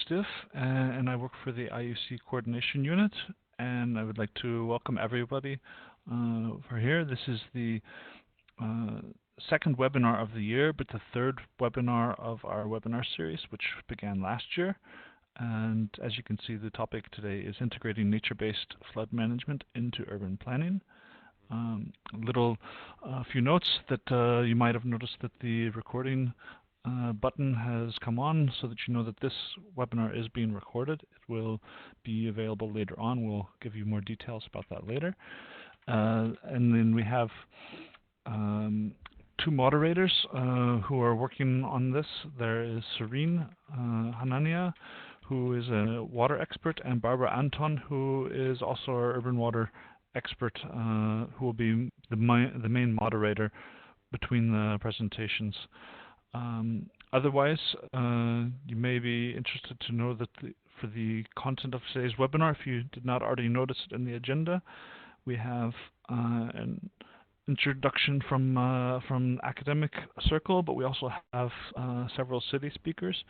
Stiff, and I work for the IUC Coordination Unit, and I would like to welcome everybody for here. This is the second webinar of the year, but the third webinar of our webinar series, which began last year. And as you can see, the topic today is integrating nature-based flood management into urban planning. A few notes that you might have noticed that the recording button has come on so that you know that this webinar is being recorded. It will be available later on. We'll give you more details about that later. And then we have two moderators who are working on this. There is Serene Hanania, who is a water expert, and Barbara Anton, who is also our urban water expert, who will be the main moderator between the presentations. Otherwise, you may be interested to know that for the content of today's webinar, if you did not already notice it in the agenda, we have an introduction from academic circle, but we also have several city speakers.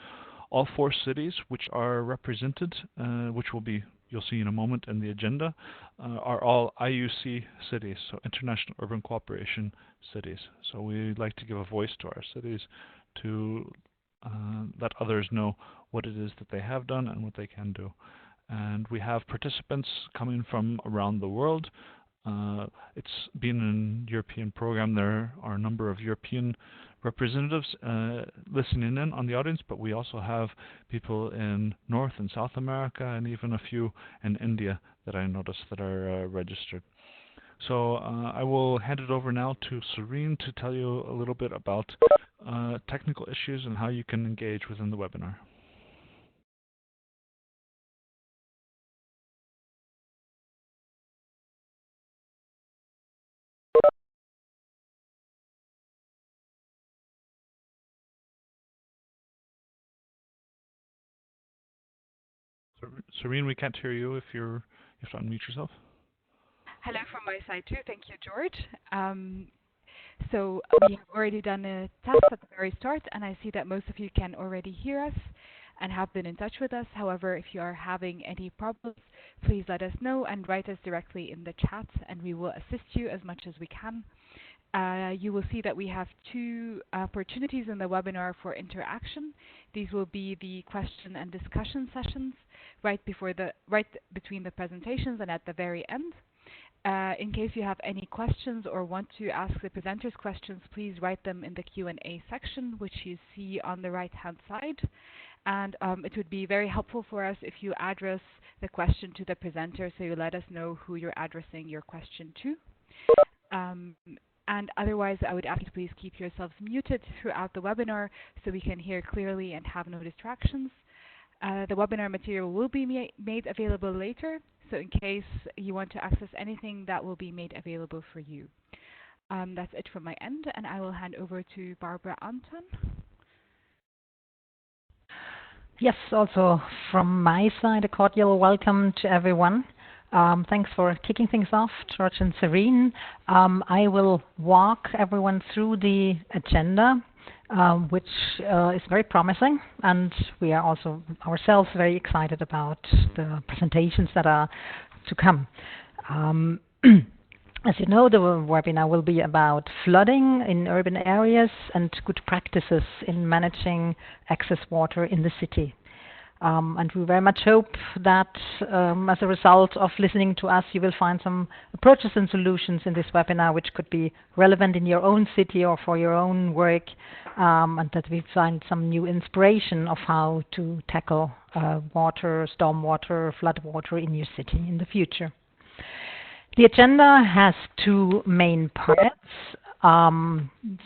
All 4 cities which are represented, which will be, you'll see in a moment in the agenda, are all IUC cities, so International Urban Cooperation cities. So we like to give a voice to our cities to let others know what it is that they have done and what they can do. And we have participants coming from around the world. It's been a European program. There are a number of European representatives listening in on the audience, but we also have people in North and South America and even a few in India that I noticed that are registered. So I will hand it over now to Serene to tell you a little bit about technical issues and how you can engage within the webinar. Serene, we can't hear you if you have to unmute yourself. Hello from my side too. Thank you, George. So we have already done a test at the very start, and I see that most of you can already hear us and have been in touch with us. However, if you are having any problems, please let us know and write us directly in the chat, and we will assist you as much as we can. You will see that we have 2 opportunities in the webinar for interaction. These will be the question and discussion sessions right between the presentations and at the very end. In case you have any questions or want to ask the presenters questions, please write them in the Q&A section, which you see on the right-hand side. And it would be very helpful for us if you address the question to the presenter, so you let us know who you're addressing your question to. And otherwise, I would ask you to please keep yourselves muted throughout the webinar so we can hear clearly and have no distractions. The webinar material will be made available later, so in case you want to access anything, that will be made available for you. That's it from my end, and I will hand over to Barbara Anton. Yes, also from my side, a cordial welcome to everyone. Thanks for kicking things off, George and Serene. I will walk everyone through the agenda, which is very promising, and we are also ourselves very excited about the presentations that are to come. As you know, the webinar will be about flooding in urban areas and good practices in managing excess water in the city. And we very much hope that as a result of listening to us, you will find some approaches and solutions in this webinar which could be relevant in your own city or for your own work, and that we find some new inspiration of how to tackle water, stormwater, floodwater in your city in the future. The agenda has 2 main parts.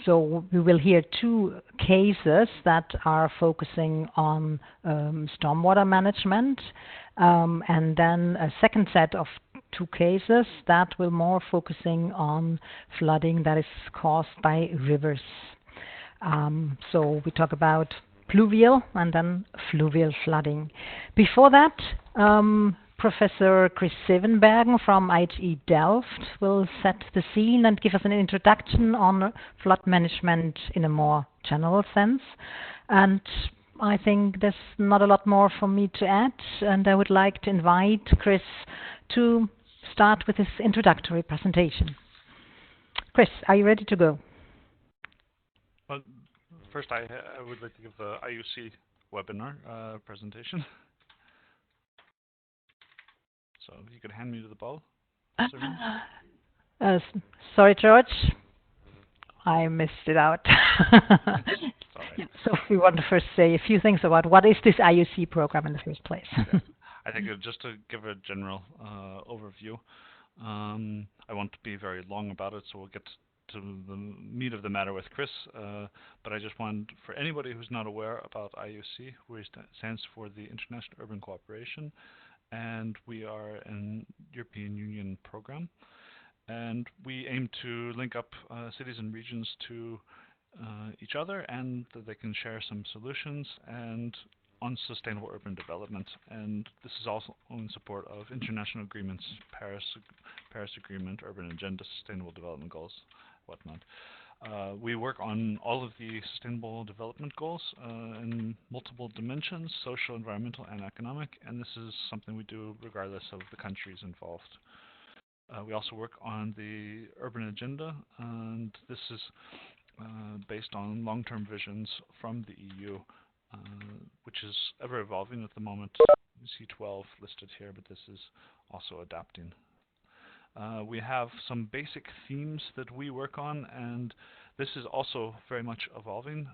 So we will hear 2 cases that are focusing on stormwater management, and then a second set of 2 cases that will more focusing on flooding that is caused by rivers. So we talk about pluvial and then fluvial flooding. Before that, Professor Chris Zevenbergen from IHE Delft will set the scene and give us an introduction on flood management in a more general sense. And I think there's not a lot more for me to add, and I would like to invite Chris to start with his introductory presentation. Chris, are you ready to go? Well, first I would like to give the IUC webinar presentation. So if you could hand me the ball, sorry, George. I missed it out. Yeah, so we want to first say a few things about what is this IUC program in the first place. Yeah. I think just to give a general overview, I won't be very long about it, so we'll get to the meat of the matter with Chris, but I just want, for anybody who's not aware about IUC, which stands for the International Urban Cooperation, and we are an European Union program, and we aim to link up cities and regions to each other, and that they can share some solutions and on sustainable urban development. And this is also in support of international agreements, Paris Agreement, Urban Agenda, Sustainable Development Goals, whatnot. We work on all of the Sustainable Development Goals in multiple dimensions, social, environmental, and economic, and this is something we do regardless of the countries involved. We also work on the Urban Agenda, and this is based on long-term visions from the EU, which is ever evolving at the moment. You see 12 listed here, but this is also adapting. We have some basic themes that we work on, and this is also very much evolving.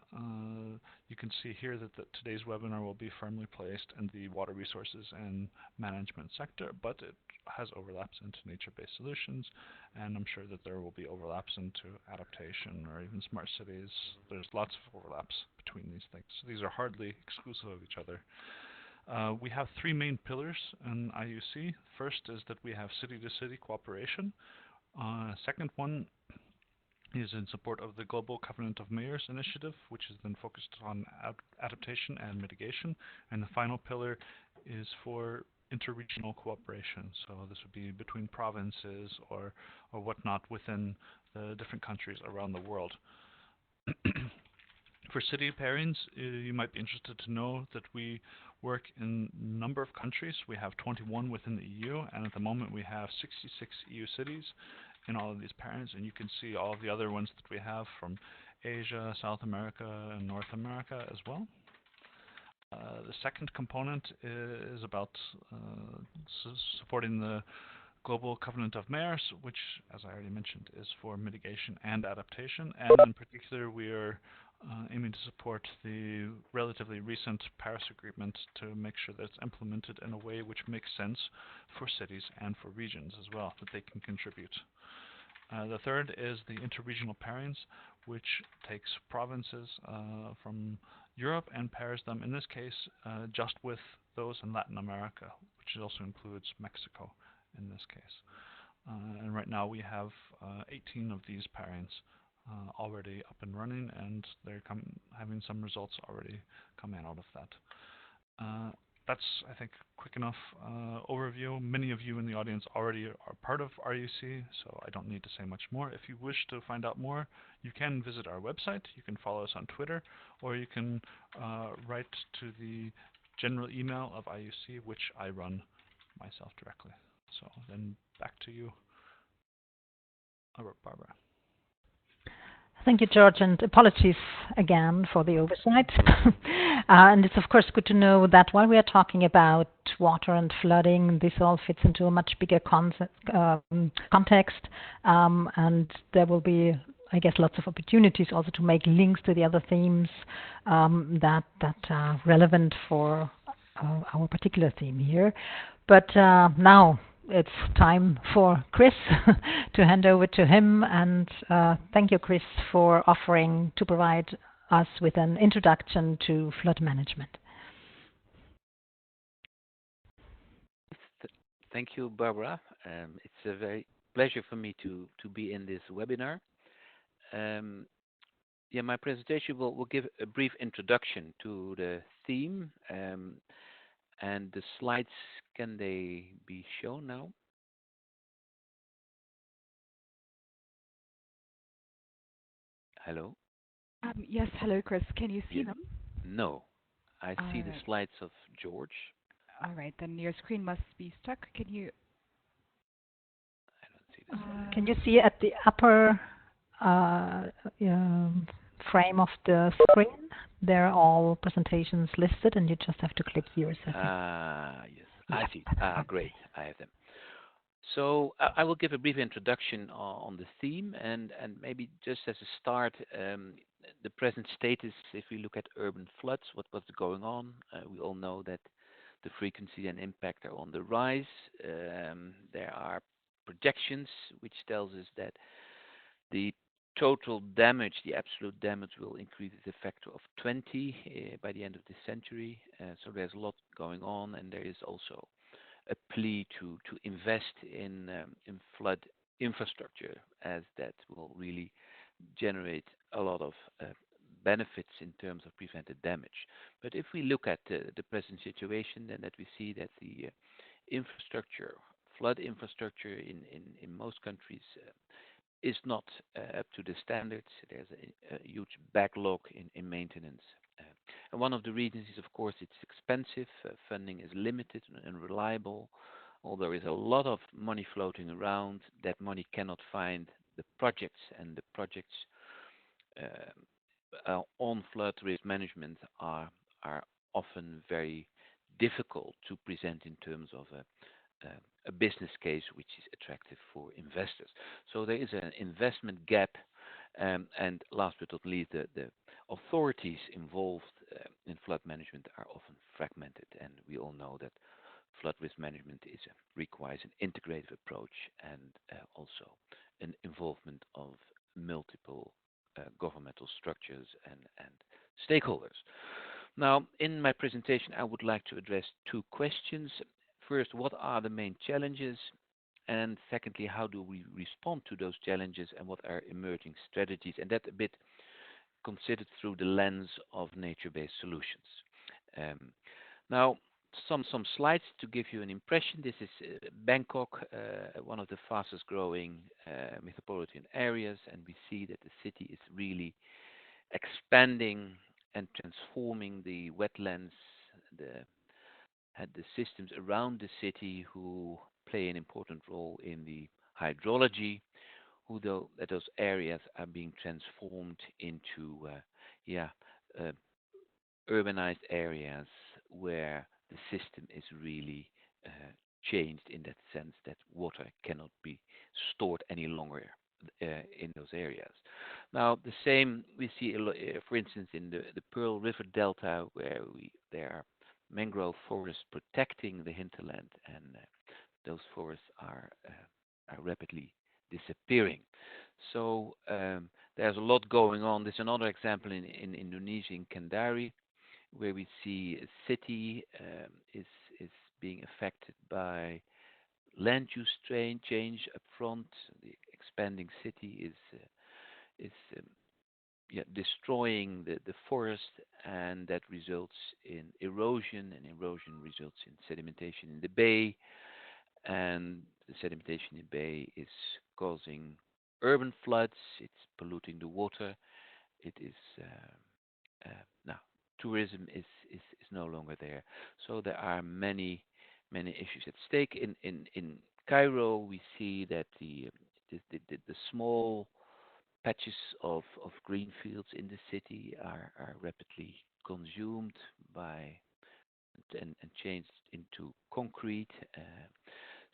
You can see here that today's webinar will be firmly placed in the water resources and management sector, but it has overlaps into nature-based solutions, and I'm sure that there will be overlaps into adaptation or even smart cities. There's lots of overlaps between these things. So these are hardly exclusive of each other. We have three main pillars in IUC. First is that we have city-to-city cooperation. Second one is in support of the Global Covenant of Mayors initiative, which is then focused on adaptation and mitigation. And the final pillar is for interregional cooperation. So this would be between provinces or whatnot within the different countries around the world. For city pairings, you might be interested to know that we work in a number of countries. We have 21 within the EU, and at the moment we have 66 EU cities in all of these pairings, and you can see all of the other ones that we have from Asia, South America, and North America as well. The second component is about supporting the Global Covenant of Mayors, which, as I already mentioned, is for mitigation and adaptation, and in particular we are aiming to support the relatively recent Paris Agreement to make sure that it's implemented in a way which makes sense for cities and for regions as well, that they can contribute. The third is the interregional pairings, which takes provinces from Europe and pairs them, in this case, just with those in Latin America, which also includes Mexico in this case. And right now we have 18 of these pairings already up and running, and they're having some results already coming out of that. That's, I think, quick enough overview. Many of you in the audience already are part of RUC, so I don't need to say much more. If you wish to find out more, you can visit our website, you can follow us on Twitter, or you can write to the general email of IUC, which I run myself directly. So then back to you, Barbara. Thank you, George, and apologies again for the oversight. And it's of course good to know that while we are talking about water and flooding, this all fits into a much bigger context, and there will be, I guess, lots of opportunities also to make links to the other themes that are relevant for our particular theme here. But now it's time for Chris to hand over to him, and thank you, Chris, for offering to provide us with an introduction to flood management. Thank you, Barbara. It's a very pleasure for me to be in this webinar. Yeah, my presentation will give a brief introduction to the theme, and the slides, can they be shown now? Hello? Yes, hello, Chris. Can you see them? No. I All see the right. slides of George. All right. Then your screen must be stuck. Can you? I don't see the slides. Can you see at the upper uh, um, frame of the screen? There are all presentations listed, and you just have to click yours, I think. Yes, I Yep. see. Great. I have them. So I will give a brief introduction on the theme and maybe just as a start, the present status, if we look at urban floods, what's going on. We all know that the frequency and impact are on the rise. There are projections which tells us that the total damage, the absolute damage, will increase at a factor of 20 by the end of this century. So there's a lot going on, and there is also a plea to invest in flood infrastructure, as that will really generate a lot of benefits in terms of prevented damage. But if we look at the present situation, then that we see that the infrastructure, flood infrastructure in most countries is not up to the standards. There's a huge backlog in maintenance. Uh, and one of the reasons is, of course, it's expensive. Funding is limited and reliable. Although there is a lot of money floating around, that money cannot find the projects, and the projects on flood risk management are often very difficult to present in terms of a business case which is attractive for investors. So there is an investment gap, and last but not least, the authorities involved in flood management are often fragmented, and we all know that flood risk management requires an integrated approach and also an involvement of multiple governmental structures and stakeholders. Now, in my presentation, I would like to address two questions. First, what are the main challenges? And secondly, how do we respond to those challenges and what are emerging strategies? And that a bit considered through the lens of nature-based solutions. Um, Now, some slides to give you an impression. This is Bangkok, one of the fastest growing metropolitan areas, and we see that the city is really expanding and transforming the wetlands, the the systems around the city who play an important role in the hydrology, who though that those areas are being transformed into yeah uh, urbanized areas where the system is really uh, changed in that sense that water cannot be stored any longer in those areas. Now, the same we see, for instance, in the Pearl River Delta, where there are mangrove forests protecting the hinterland, and those forests are rapidly disappearing. So there's a lot going on. There's another example in Indonesia, in Kendari, where we see a city is being affected by land use change up front. The expanding city is destroying the forest, and that results in erosion, and erosion results in sedimentation in the bay, and the sedimentation in the bay is causing urban floods. It's polluting the water. It is now tourism is no longer there. So there are many issues at stake. In Cairo, we see that the small patches of green fields in the city are rapidly consumed by and changed into concrete.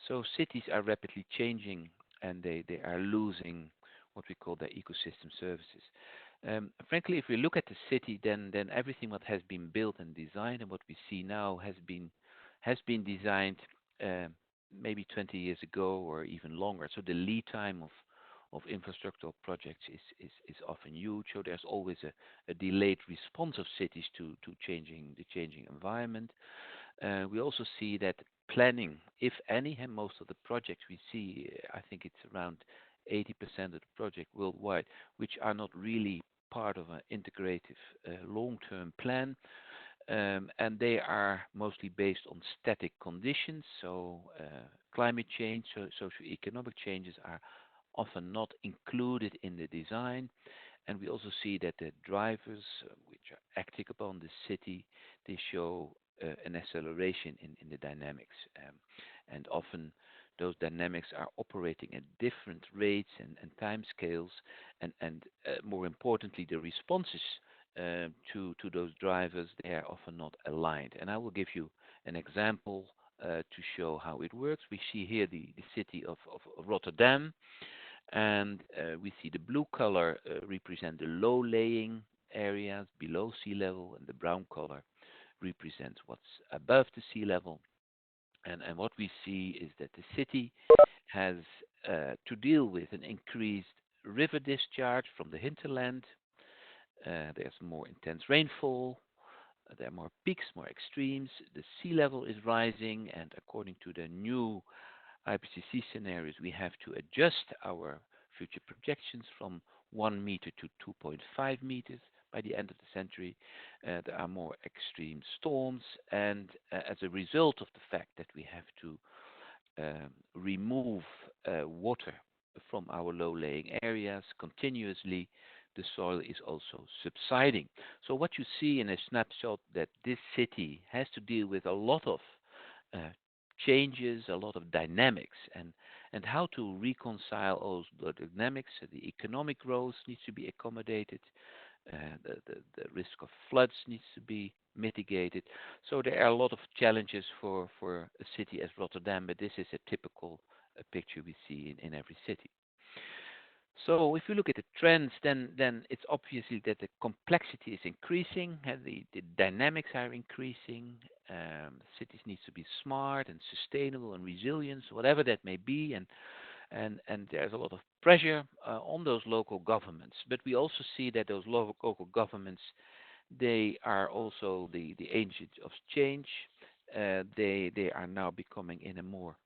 So cities are rapidly changing, and they are losing what we call their ecosystem services. Frankly, if we look at the city, then everything what has been built and designed and what we see now has been designed um, maybe 20 years ago or even longer. So the lead time of infrastructural projects is often huge. So there's always a delayed response of cities to changing environment. We also see that planning, if any, and most of the projects we see, I think it's around 80% of the project worldwide, which are not really part of an integrative long-term plan, and they are mostly based on static conditions. So climate change, socioeconomic changes are often not included in the design, And we also see that the drivers which are acting upon the city, they show an acceleration in the dynamics. And often those dynamics are operating at different rates and time scales, and more importantly, the responses to those drivers, they are often not aligned. And I will give you an example to show how it works. We see here the city of Rotterdam, and we see the blue color represent the low-lying areas below sea level, and the brown color represents what's above the sea level. And what we see is that the city has to deal with an increased river discharge from the hinterland. There's more intense rainfall. There are more peaks, more extremes. The sea level is rising, and according to the new IPCC scenarios, we have to adjust our future projections from 1 meter to 2.5 meters by the end of the century. There are more extreme storms, and as a result of the fact that we have to remove water from our low-lying areas continuously, the soil is also subsiding. So what you see in a snapshot, that this city has to deal with a lot of uh, changes, a lot of dynamics, and how to reconcile all the dynamics. The economic growth needs to be accommodated. The risk of floods needs to be mitigated. So there are a lot of challenges for a city as Rotterdam, but this is a typical picture we see in every city. So if you look at the trends, then it's obviously that the complexity is increasing, and the dynamics are increasing. Cities need to be smart and sustainable and resilient, whatever that may be, and there's a lot of pressure on those local governments. But we also see that those local governments, they are also the agents of change. They are now becoming in a more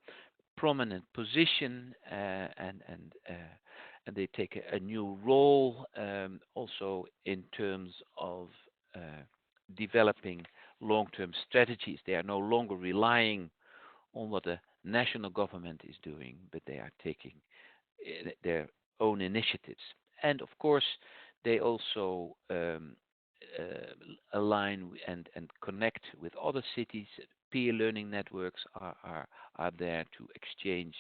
prominent position, and they take a new role, also in terms of uh, developing long-term strategies. They are no longer relying on what the national government is doing, but they are taking their own initiatives. And of course, they also align and connect with other cities. Peer learning networks are there to exchange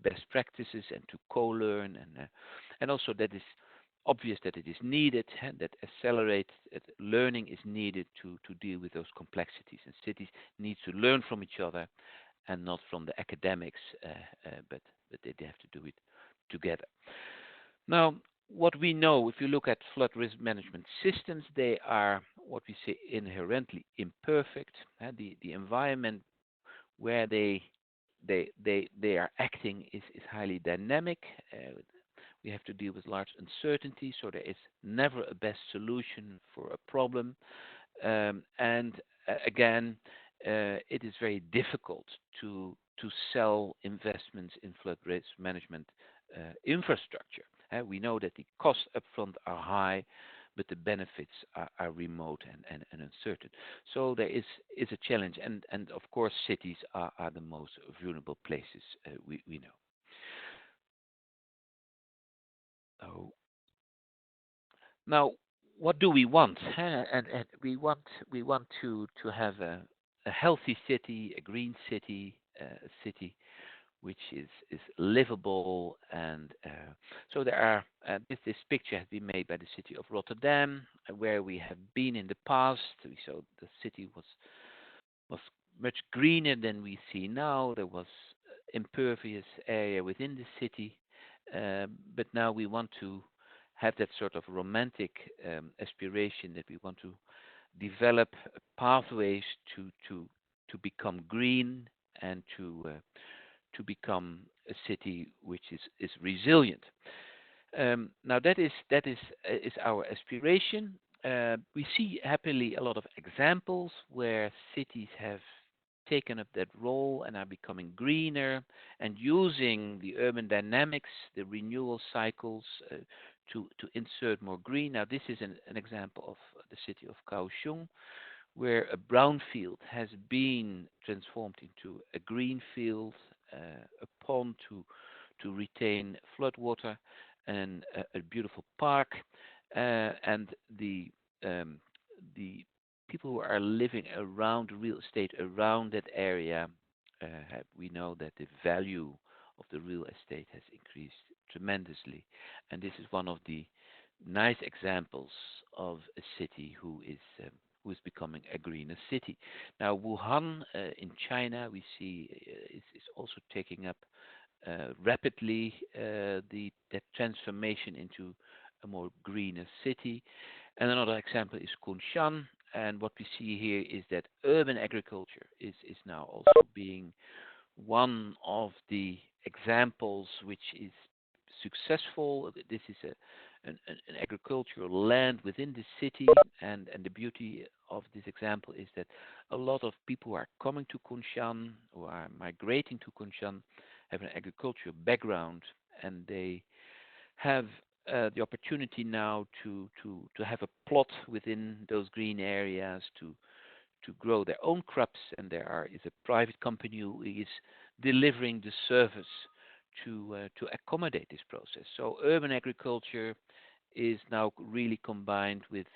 best practices and to co-learn, and also that is obvious that it is needed, that accelerated learning is needed to deal with those complexities. And cities need to learn from each other and not from the academics, but they have to do it together. Now, what we know, if you look at flood risk management systems, they are what we say inherently imperfect. The environment where they are acting is highly dynamic. We have to deal with large uncertainty, so there is never a best solution for a problem. And again, it is very difficult to sell investments in flood risk management infrastructure. We know that the costs upfront are high, but the benefits are remote and uncertain. So there is a challenge, and of course cities are the most vulnerable places we know. So now, what do we want? And we want to have a healthy city, a green city, a city which is livable. And so there are this picture has been made by the city of Rotterdam, where we have been in the past. We saw the city was much greener than we see now. There was impervious area within the city, but now we want to have that sort of romantic aspiration that we want to develop pathways to become green and to become a city which is resilient. Now that is our aspiration. We see happily a lot of examples where cities have taken up that role and are becoming greener and using the urban dynamics, the renewal cycles to insert more green. Now this is an example of the city of Kaohsiung, where a brownfield has been transformed into a green field, a pond to retain floodwater, and a beautiful park. and um, the people who are living around real estate around that area, we know that the value of the real estate has increased tremendously, and this is one of the nice examples of a city who is becoming a greener city. Now, Wuhan in China, we see is also taking up rapidly the that transformation into a more greener city. And another example is Kunshan. And what we see here is that urban agriculture is now also being one of the examples which is successful. This is an agricultural land within the city, and the beauty of this example is that a lot of people who are coming to Kunshan or are migrating to Kunshan have an agricultural background, and they have the opportunity now to have a plot within those green areas to grow their own crops, and is a private company who is delivering the service to accommodate this process. So urban agriculture is now really combined with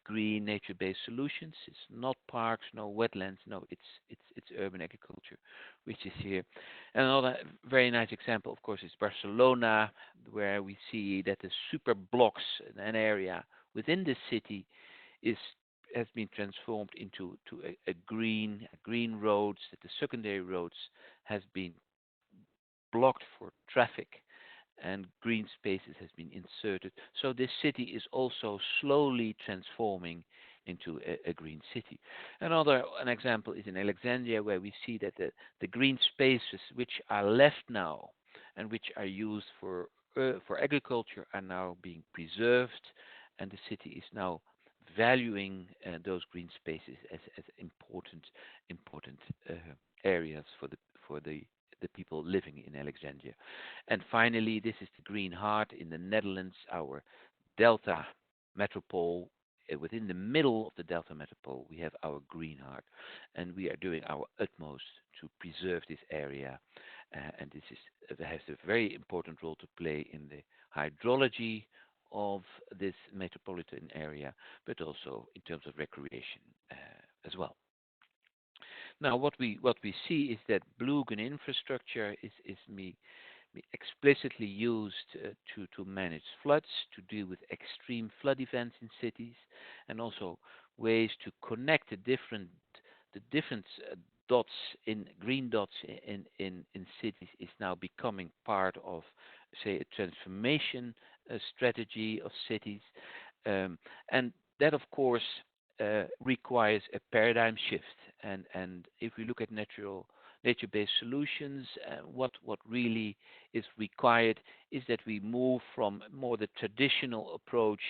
green nature-based solutions. It's not parks, no wetlands, no, it's urban agriculture, which is here. And another very nice example, of course, is Barcelona, where we see that the super blocks, an area within the city, is has been transformed into a green roads. That the secondary roads has been blocked for traffic, and green spaces has been inserted. So this city is also slowly transforming into a green city. An example is in Alexandria, where we see that the green spaces which are left now and which are used for agriculture are now being preserved, and the city is now valuing those green spaces as important areas for the people living in Alexandria. And finally, this is the Green Heart in the Netherlands, our Delta Metropole. Within the middle of the Delta Metropole, we have our Green Heart, and we are doing our utmost to preserve this area. And has a very important role to play in the hydrology of this metropolitan area, but also in terms of recreation as well. Now, what we see is that blue green infrastructure is explicitly used to manage floods, to deal with extreme flood events in cities, and also ways to connect the different dots in green dots in cities is now becoming part of, say, a transformation strategy of cities, and that of course requires a paradigm shift. And if we look at nature-based solutions, what really is required is that we move from more the traditional approach,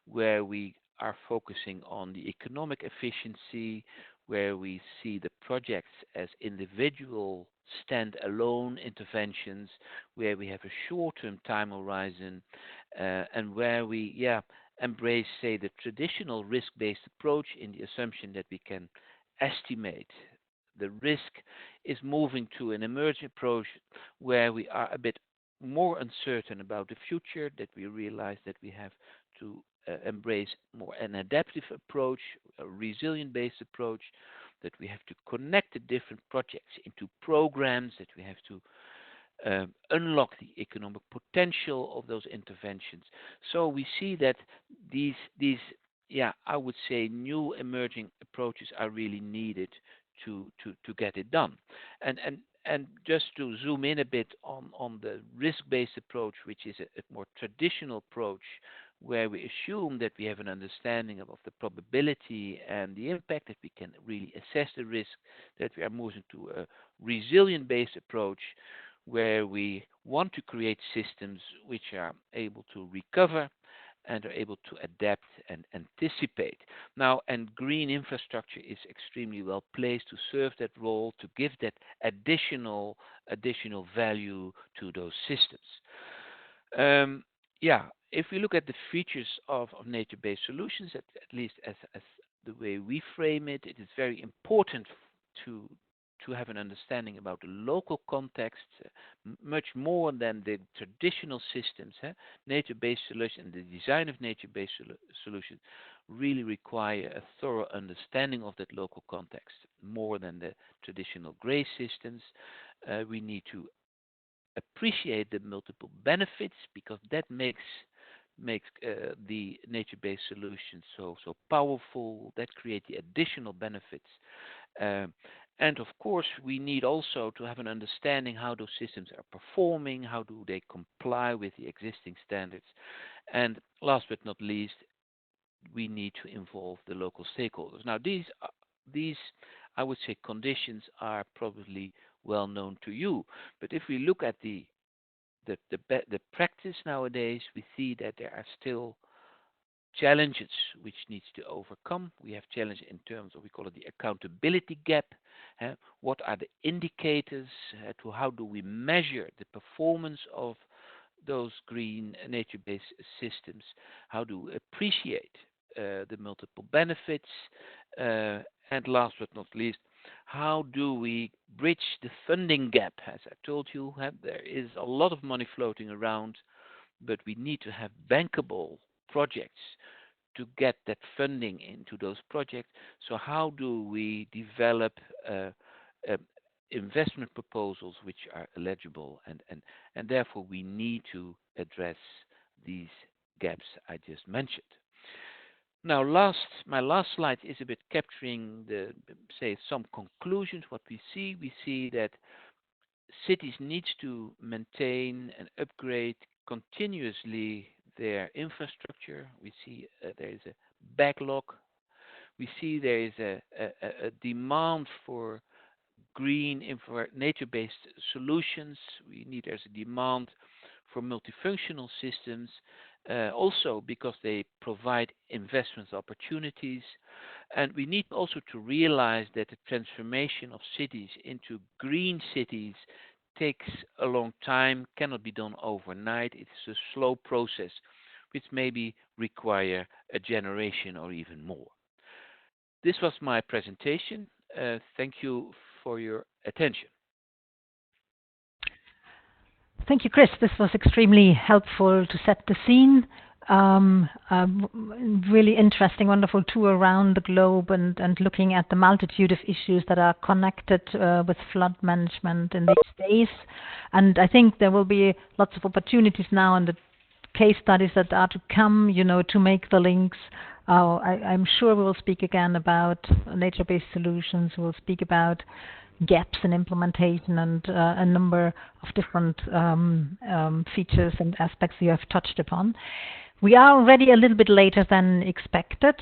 where we are focusing on the economic efficiency, where we see the projects as individual stand-alone interventions, where we have a short-term time horizon, and where we embrace, say, the traditional risk-based approach in the assumption that we can estimate the risk, is moving to an emerging approach where we are a bit more uncertain about the future, that we realize that we have to embrace more an adaptive approach, a resilient-based approach, that we have to connect the different projects into programs, that we have to unlock the economic potential of those interventions. So we see that these I would say new emerging approaches are really needed to get it done. And just to zoom in a bit on the risk-based approach, which is a more traditional approach, where we assume that we have an understanding of the probability and the impact, that we can really assess the risk, that we are moving to a resilient-based approach, where we want to create systems which are able to recover and are able to adapt and anticipate. Now, and green infrastructure is extremely well placed to serve that role, to give that additional value to those systems. If we look at the features of nature-based solutions, at least as the way we frame it, it is very important to to have an understanding about the local context, much more than the traditional systems. Nature-based solutions and the design of nature-based solutions really require a thorough understanding of that local context, more than the traditional gray systems. We need to appreciate the multiple benefits, because that makes the nature-based solutions so powerful. That create the additional benefits. And of course, we need also to have an understanding how those systems are performing, how do they comply with the existing standards. And last but not least, we need to involve the local stakeholders. Now, these I would say, conditions are probably well known to you. But if we look at the practice nowadays, we see that there are still challenges which needs to overcome. We have challenges in terms of, we call it the accountability gap. What are the indicators to how do we measure the performance of those green nature-based systems? How do we appreciate the multiple benefits? And last but not least, how do we bridge the funding gap? As I told you, there is a lot of money floating around, but we need to have bankable projects to get that funding into those projects. So how do we develop investment proposals which are eligible? And therefore we need to address these gaps I just mentioned. Now, my last slide is a bit capturing some conclusions. What we see that cities need to maintain and upgrade continuously their infrastructure. We see there is a backlog. We see there is a demand for green nature-based solutions. There's a demand for multifunctional systems, also because they provide investment opportunities. And we need also to realize that the transformation of cities into green cities takes a long time, cannot be done overnight. It's a slow process, which maybe require a generation or even more. This was my presentation. Thank you for your attention. Thank you, Chris. This was extremely helpful to set the scene. Really interesting, wonderful tour around the globe and looking at the multitude of issues that are connected with flood management in these days. And I think there will be lots of opportunities now in the case studies that are to come, to make the links. I'm sure we will speak again about nature-based solutions. We'll speak about gaps in implementation and a number of different features and aspects you have touched upon. We are already a little bit later than expected,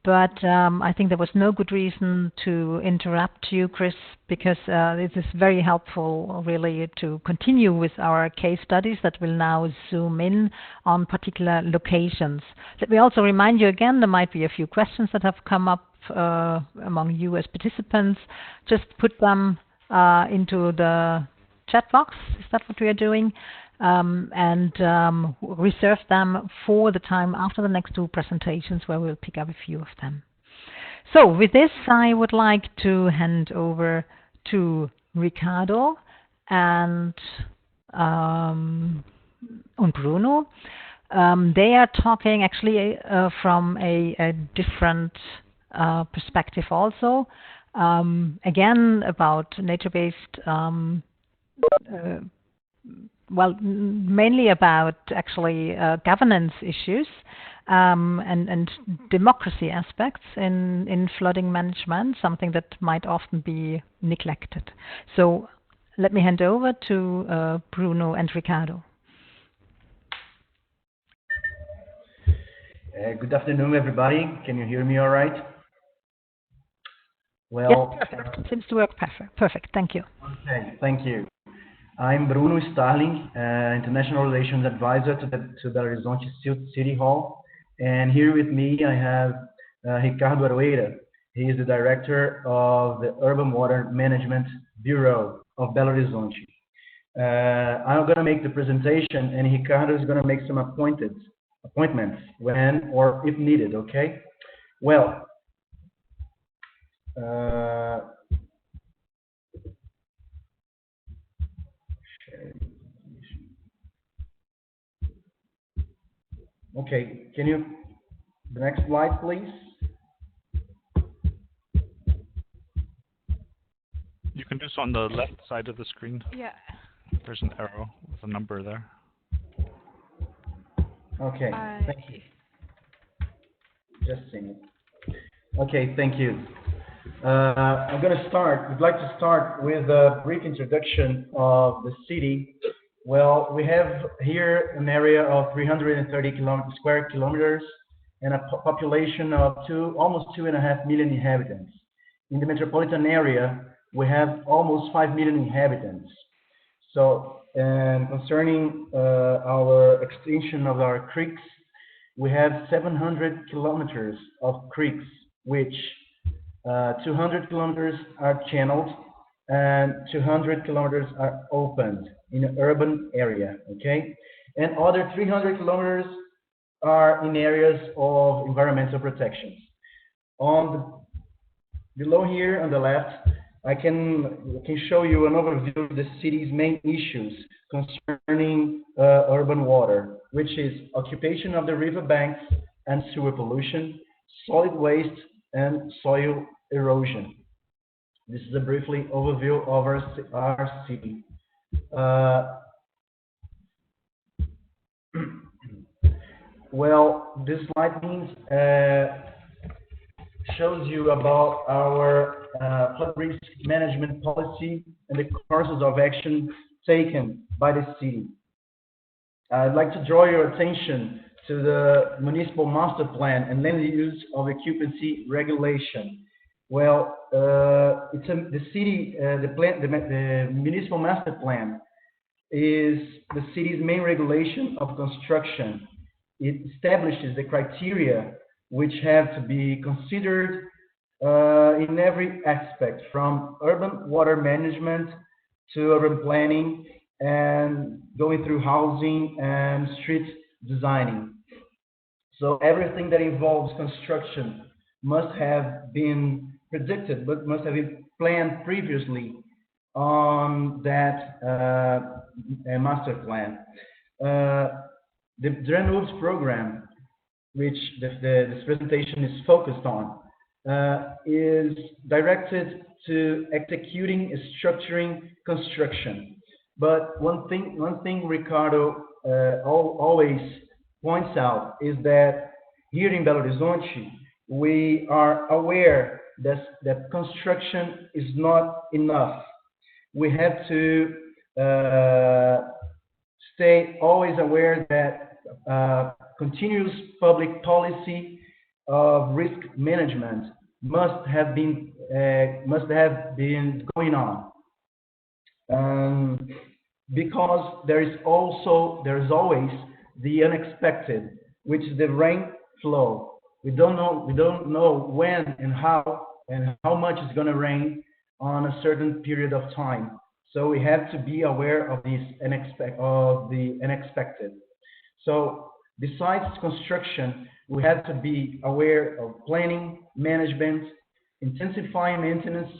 but I think there was no good reason to interrupt you, Chris, because it is very helpful really to continue with our case studies that will now zoom in on particular locations. Let me also remind you again, there might be a few questions that have come up among you as participants. Just put them into the chat box. Is that what we are doing? And reserve them for the time after the next two presentations, where we'll pick up a few of them. So with this, I would like to hand over to Ricardo and Bruno. They are talking actually from a different perspective also. Again, about nature-based, mainly about actually governance issues and democracy aspects in flooding management, something that might often be neglected. So let me hand over to Bruno and Ricardo. Good afternoon, everybody. Can you hear me all right? Well, yes, perfect. Seems to work perfect. Thank you. Okay, thank you. I'm Bruno Starling, International Relations Advisor to the Belo Horizonte City Hall. And here with me, I have Ricardo Aroeira. He is the Director of the Urban Water Management Bureau of Belo Horizonte. I'm going to make the presentation, and Ricardo is going to make some appointments when or if needed, okay? Well, Okay, can you, the next slide, please? You can do so on the left side of the screen. Yeah. There's an arrow with a number there. Okay, thank you. Just a minute. Okay, thank you. I'm going to start. We'd like to start with a brief introduction of the city. Well, we have here an area of 330 square kilometers and a population of almost 2.5 million inhabitants. In the metropolitan area, we have almost 5 million inhabitants. So, and concerning our extension of our creeks, we have 700 kilometers of creeks, which 200 kilometers are channeled and 200 kilometers are opened in an urban area, okay? And other 300 kilometers are in areas of environmental protections. Below here on the left, I can show you an overview of the city's main issues concerning urban water, which is occupation of the riverbanks and sewer pollution, solid waste, and soil erosion. This is a briefly overview of our city. Well, this slide means shows you about our flood risk management policy and the courses of action taken by the city. I'd like to draw your attention to the Municipal Master Plan and Land Use of Occupancy Regulation. Well, the Municipal Master Plan is the city's main regulation of construction. It establishes the criteria which have to be considered in every aspect, from urban water management to urban planning and going through housing and street designing. So everything that involves construction must have been predicted, but must have been planned previously on that master plan. The Drainage program, which this presentation is focused on, is directed to executing and structuring construction. But one thing Ricardo always points out is that here in Belo Horizonte, we are aware that construction is not enough. We have to stay always aware that continuous public policy of risk management must have been going on, because there is always the unexpected, which is the rain flow. We don't know when and how much is going to rain on a certain period of time. So we have to be aware of the unexpected. So besides construction, we have to be aware of planning, management, intensifying maintenance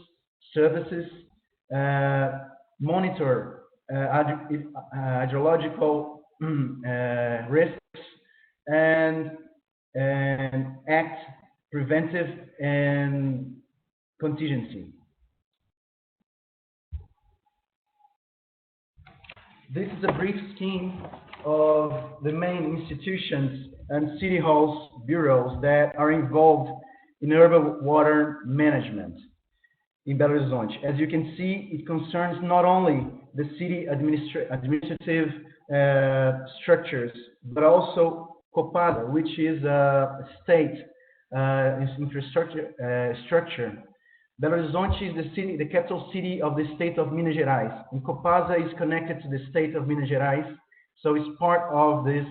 services, monitor hydrological risks, and act preventive and contingency. This is a brief scheme of the main institutions and city halls bureaus that are involved in urban water management in Belo Horizonte. As you can see, it concerns not only the city administrative structures, but also Copasa, which is a state infrastructure structure. Belo Horizonte is the capital city of the state of Minas Gerais, and Copasa is connected to the state of Minas Gerais, so it's part of this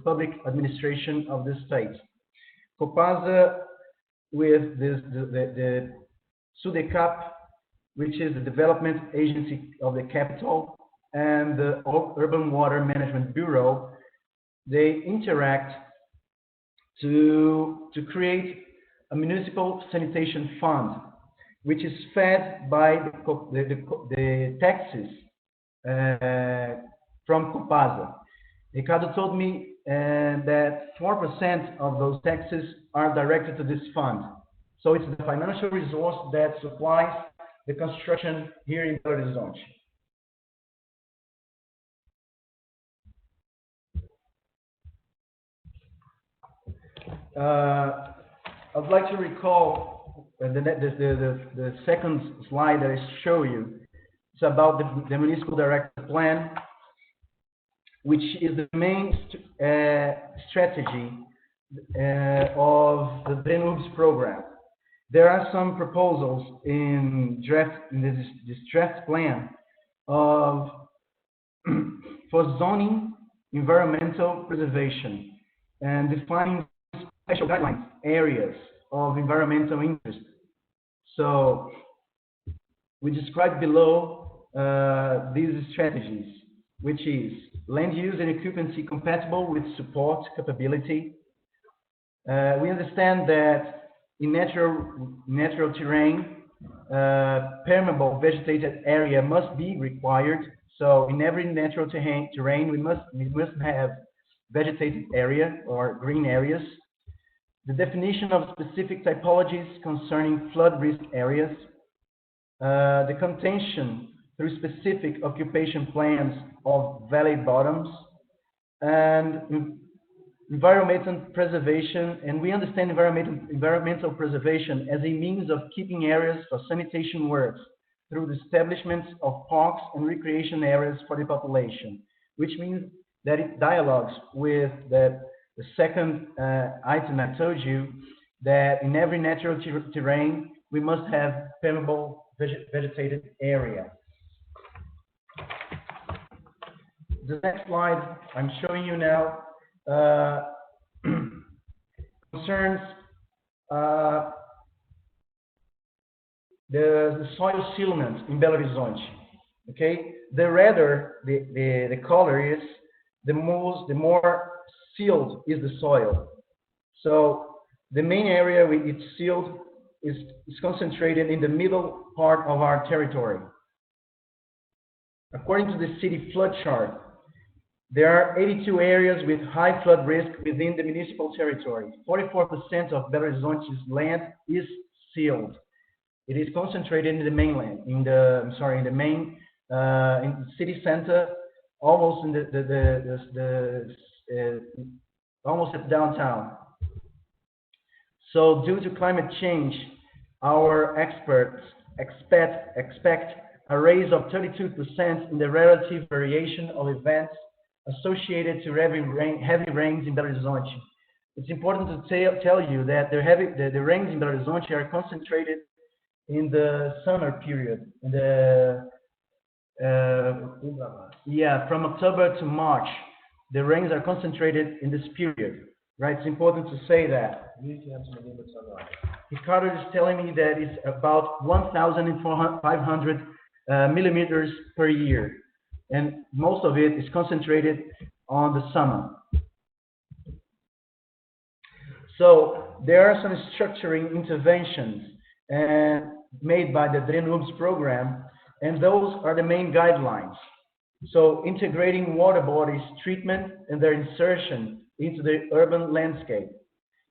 public administration of the state. Copasa, with the SUDECAP, which is the development agency of the capital, and the Urban Water Management Bureau, they interact to create a municipal sanitation fund, which is fed by the taxes from Copasa. Ricardo told me and that 4% of those taxes are directed to this fund. So it's the financial resource that supplies the construction here in Belo Horizonte. I'd like to recall the second slide that I show you. It's about the Municipal Director Plan, which is the main strategy of the DRENUBS program. There are some proposals in this draft plan of for zoning environmental preservation and defining special guidelines areas of environmental interest. So we describe below these strategies, which is land use and occupancy compatible with support capability. We understand that in natural terrain, permeable vegetated area must be required. So in every natural terrain, we must have vegetated area or green areas. The definition of specific typologies concerning flood risk areas. The contention through specific occupation plans of valley bottoms, and environmental preservation. And we understand environmental preservation as a means of keeping areas for sanitation works through the establishment of parks and recreation areas for the population, which means that it dialogues with the second item I told you, that in every natural terrain, we must have permeable vegetated area. The next slide I'm showing you now concerns the soil sealant in Belo Horizonte. Okay, the redder the color is, the more sealed is the soil. So the main area where it's sealed is concentrated in the middle part of our territory. According to the city flood chart, there are 82 areas with high flood risk within the municipal territory. 44% of Belo Horizonte's land is sealed. It is concentrated in the mainland, in the main city center, almost in almost at downtown. So due to climate change, our experts expect a raise of 32% in the relative variation of events associated to heavy rains in Belo Horizonte. It's important to tell you that the rains in Belo Horizonte are concentrated in the summer period, in from October to March. The rains are concentrated in this period, right? It's important to say that. Ricardo is telling me that it's about 1,500 millimeters per year, and most of it is concentrated on the summer. So there are some structuring interventions made by the DRENUBS program, and those are the main guidelines. So integrating water bodies treatment and their insertion into the urban landscape,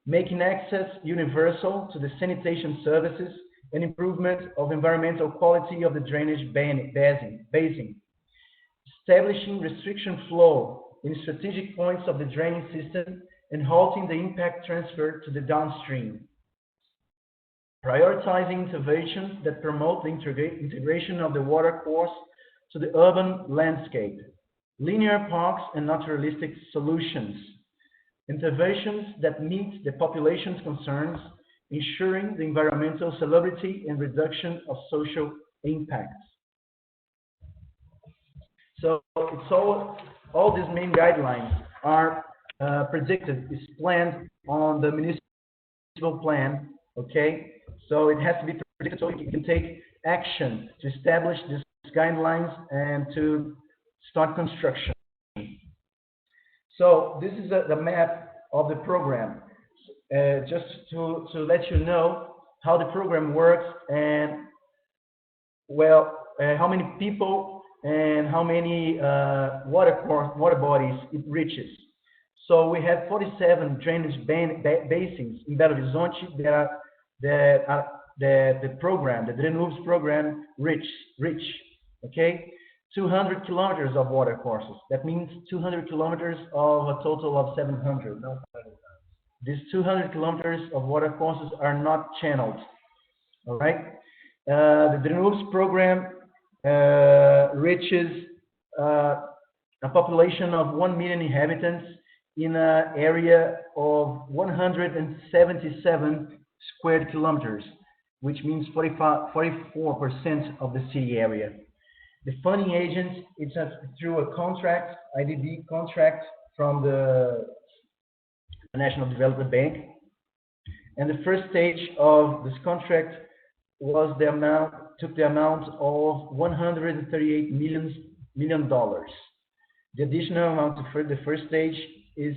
making access universal to the sanitation services and improvement of environmental quality of the drainage basin, establishing restriction flow in strategic points of the draining system and halting the impact transfer to the downstream, prioritizing interventions that promote the integration of the water course to the urban landscape, linear parks and naturalistic solutions, interventions that meet the population's concerns, ensuring the environmental salubrity and reduction of social impacts. So it's all these main guidelines are predicted, is planned on the municipal plan, okay? So it has to be predicted so you can take action to establish these guidelines and to start construction. So this is the map of the program, just to let you know how the program works and, well, how many people and how many water bodies it reaches. So we have 47 drainage basins in Belo Horizonte that the program, the Drenuves program, reach. Okay, 200 kilometers of water courses. That means 200 kilometers of a total of 700. These 200 kilometers of water courses are not channeled. All right. The Drenuves program reaches a population of 1 million inhabitants in an area of 177 square kilometers, which means 44% of the city area. The funding agent is through a contract, IDB contract from the National Development Bank. And the first stage of this contract was took the amount of $138 million. The additional amount for the first stage is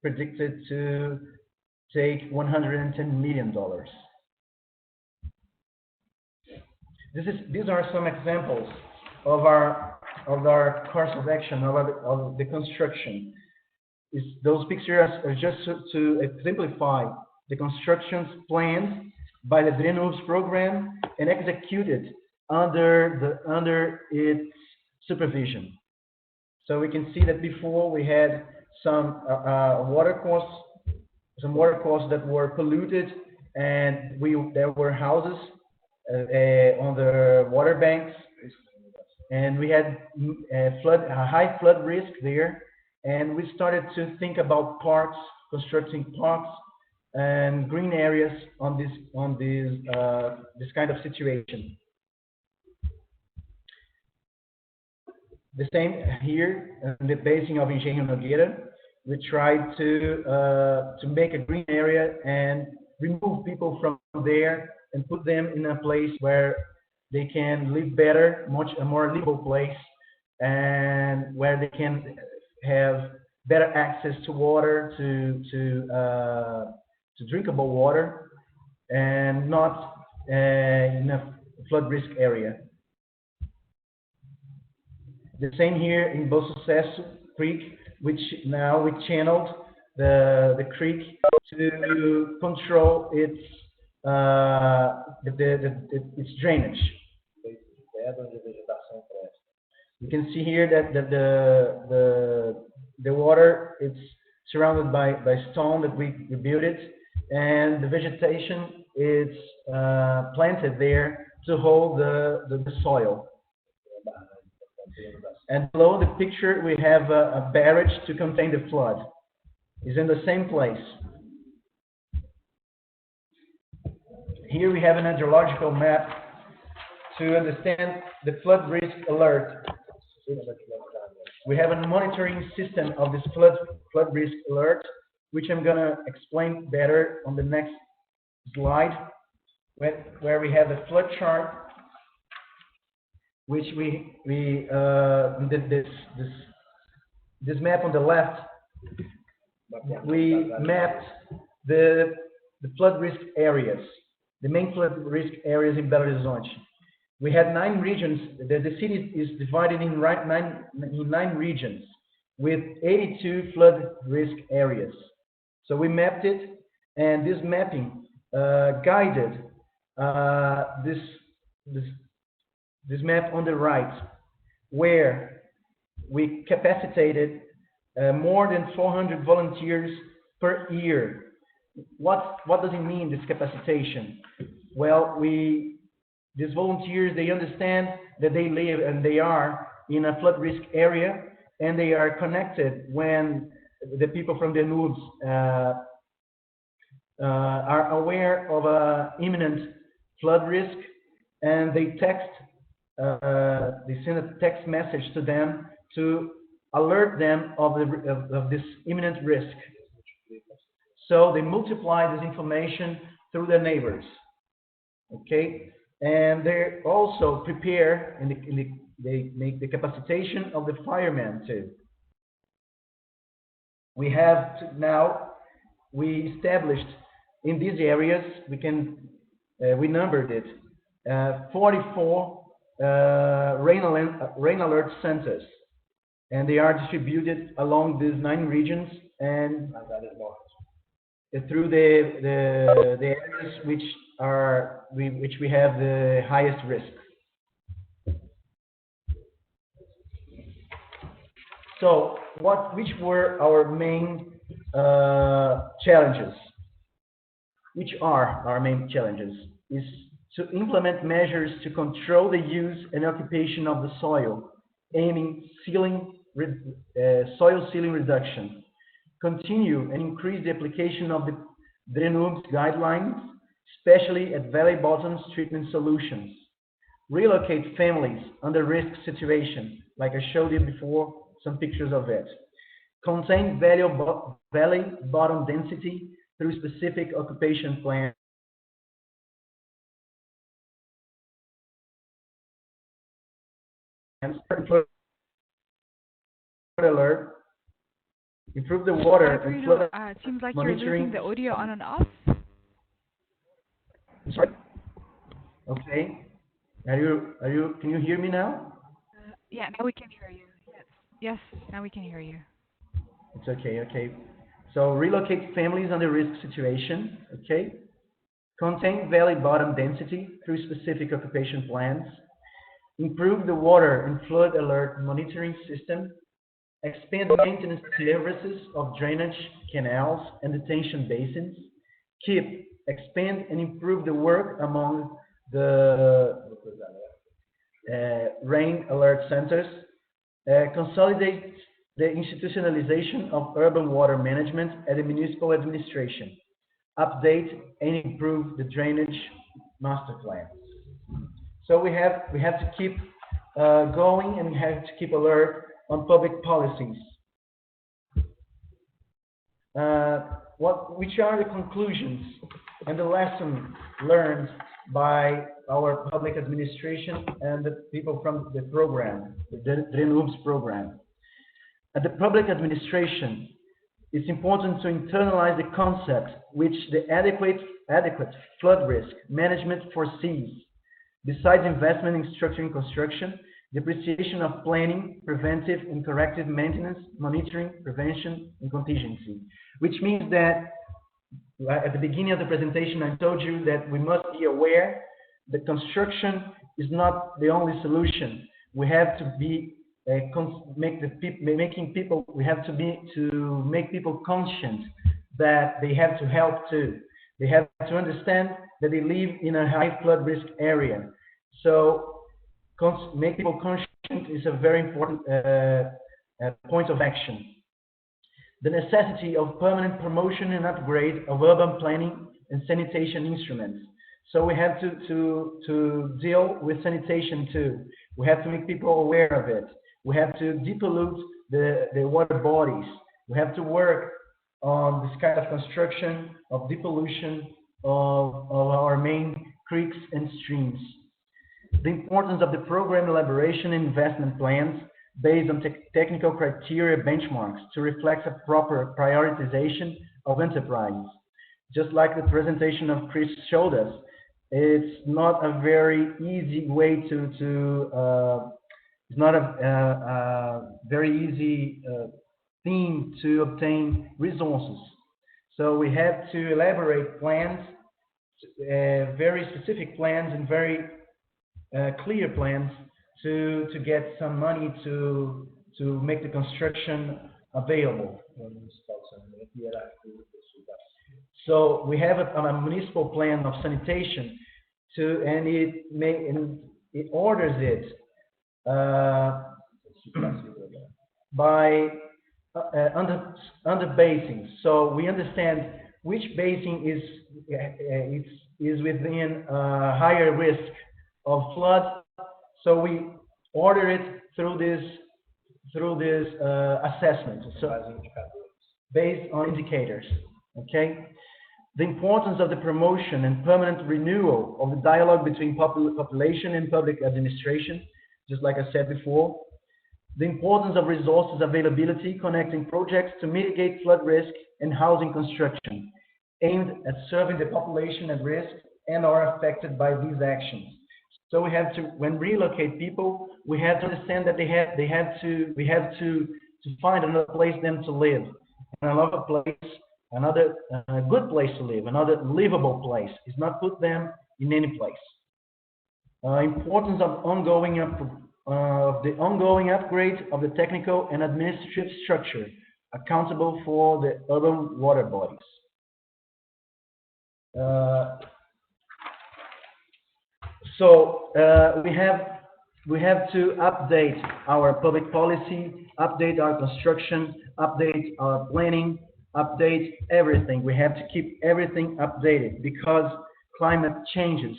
predicted to take $110 million. These are some examples of our course of action, of the construction. Those pictures are just to exemplify the constructions planned by the Drenuves program and executed under its supervision. So we can see that before we had some water courses that were polluted, and there were houses on the water banks, and we had a high flood risk there, and we started to think about parks, constructing parks and green areas on this kind of situation. The same here in the basin of Engenho Nogueira. We tried to make a green area and remove people from there and put them in a place where they can live better, a more livable place, and where they can have better access to water, to drinkable water, and not in a flood risk area. The same here in Bom Sucesso Creek, which now we channeled the creek to control its drainage. You can see here that the water is surrounded by stone that we built it, and the vegetation is planted there to hold the soil. And below the picture, we have a barrage to contain the flood. It's in the same place. Here we have an hydrological map to understand the flood risk alert. We have a monitoring system of this flood risk alert, which I'm going to explain better on the next slide, where we have a flood chart, which this map on the left, we mapped the flood risk areas, the main flood risk areas in Belo Horizonte. We had 9 regions. The city is divided in 9 regions with 82 flood risk areas. So we mapped it, and this mapping guided this map on the right, where we capacitated more than 400 volunteers per year. What does it mean, this capacitation? Well, these volunteers, they understand that they live and they are in a flood risk area, and they are connected when the people from the Drenuves are aware of an imminent flood risk, and they send a text message to them to alert them of this imminent risk. So they multiply this information through their neighbors. Okay, and they also prepare and they make the capacitation of the firemen too. We have now we established in these areas, we numbered it 44 rain alert centers, and they are distributed along these 9 regions and through the areas which we have the highest risk. So, which were our main challenges? Which are our main challenges? Is to implement measures to control the use and occupation of the soil, aiming soil sealing reduction. Continue and increase the application of the DRENUB's guidelines, especially at valley bottoms treatment solutions. Relocate families under risk situation, like I showed you before, some pictures of it. Contain valley bottom density through specific occupation plans. Flood alert. Improve the water and Bruno, flood it seems like you're monitoring. losing the audio on and off. Sorry. Okay. Can you hear me now? Yeah, now we can hear you. Yes, now we can hear you. It's okay. Okay. So relocate families under risk situation. Okay. Contain valley bottom density through specific occupation plans. Improve the water and flood alert monitoring system. Expand maintenance services of drainage canals and detention basins. Expand and improve the work among the rain alert centers. Consolidate the institutionalization of urban water management at the municipal administration. Update and improve the drainage master plans. So we have to keep going, and we have to keep alert on public policies. Which are the conclusions and the lessons learned by our public administration and the people from the program, the DRENUB's program? At the public administration, it's important to internalize the concept which the adequate flood risk management foresees. Besides investment in structuring construction, depreciation of planning, preventive and corrective maintenance, monitoring, prevention, and contingency. Which means that at the beginning of the presentation, I told you that we must be aware that construction is not the only solution. We have to be make people conscious that they have to help too. They have to understand that they live in a high flood risk area. So make people conscious is a very important point of action. The necessity of permanent promotion and upgrade of urban planning and sanitation instruments. So we have to deal with sanitation too. We have to make people aware of it. We have to depollute the water bodies. We have to work on this kind of construction of depollution of our main creeks and streams. The importance of the program elaboration and investment plans based on technical criteria benchmarks to reflect a proper prioritization of enterprises. Just like the presentation of Chris showed us, it's not a very easy way it's not a very easy thing to obtain resources. So we have to elaborate plans, very specific plans and very clear plans to get some money to make the construction available. So we have a municipal plan of sanitation and it orders it by under basins. So we understand which basin is within higher risk of flood. So we order it through this assessment. So based on indicators, okay. The importance of the promotion and permanent renewal of the dialogue between population and public administration, just like I said before. The importance of resources availability connecting projects to mitigate flood risk and housing construction, aimed at serving the population at risk and are affected by these actions. So we have to, when relocate people, we have to understand that we have to find another place for them to live. and I love a place, another good place to live, another livable place. Is not put them in any place. Importance of the ongoing upgrade of the technical and administrative structure accountable for the urban water bodies. Uh, we have to update our public policy, update our construction, update our planning, update everything. We have to keep everything updated because climate changes.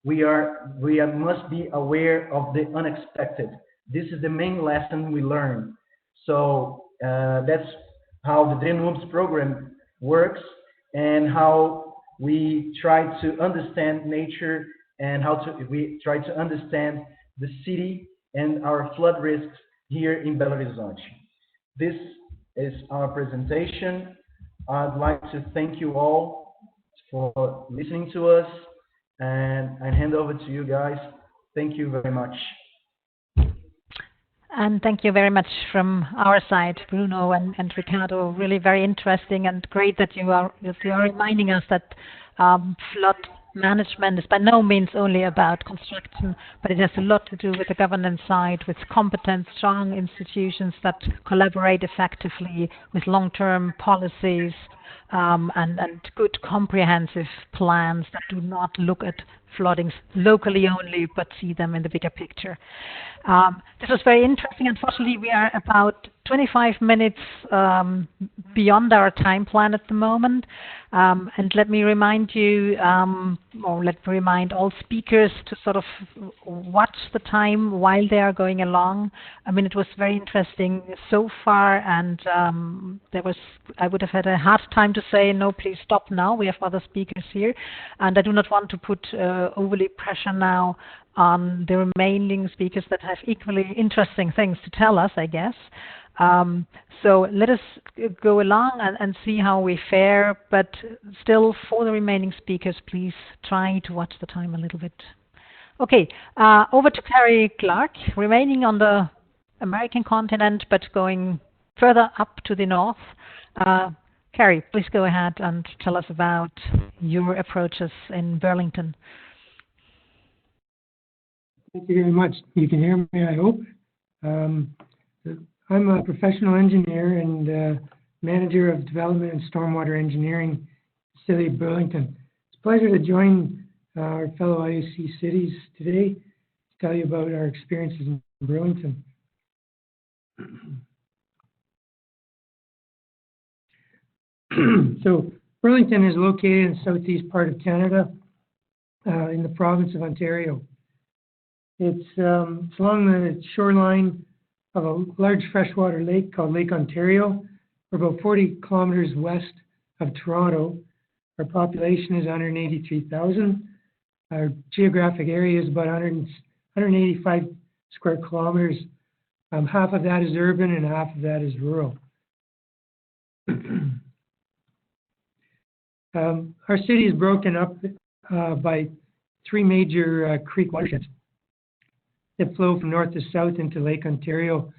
Must be aware of the unexpected. This is the main lesson we learn. So that's how the DreamWorks program works and how we try to understand nature and we try to understand the city and our flood risks here in Belo Horizonte. This is our presentation. I'd like to thank you all for listening to us, and I hand over to you guys. Thank you very much. And thank you very much from our side, Bruno and Ricardo. Really very interesting and great that you are reminding us that flood management is by no means only about construction, but it has a lot to do with the governance side, with competent, strong institutions that collaborate effectively with long-term policies and good comprehensive plans that do not look at floodings locally only, but see them in the bigger picture. This was very interesting. Unfortunately, we are about 25 minutes beyond our time plan at the moment. And let me remind you, or let me remind all speakers to sort of watch the time while they are going along. I mean, it was very interesting so far, and I would have had a hard time to say, no, please stop now. We have other speakers here. And I do not want to put overly pressure now on the remaining speakers that have equally interesting things to tell us, I guess. So let us go along and see how we fare, but still for the remaining speakers, please try to watch the time a little bit. Okay, over to Carrie Clark, remaining on the American continent, but going further up to the north. Carrie, please go ahead and tell us about your approaches in Burlington. Thank you very much. You can hear me, I hope. I'm a professional engineer and manager of development and stormwater engineering in the city of Burlington. It's a pleasure to join our fellow IUC cities today to tell you about our experiences in Burlington. So Burlington is located in the southeast part of Canada in the province of Ontario. It's along the shoreline of a large freshwater lake called Lake Ontario. We're about 40 kilometers west of Toronto. Our population is 183,000. Our geographic area is about 185 square kilometers. Half of that is urban and half of that is rural. Our city is broken up by three major creek watersheds that flow from north to south into Lake Ontario.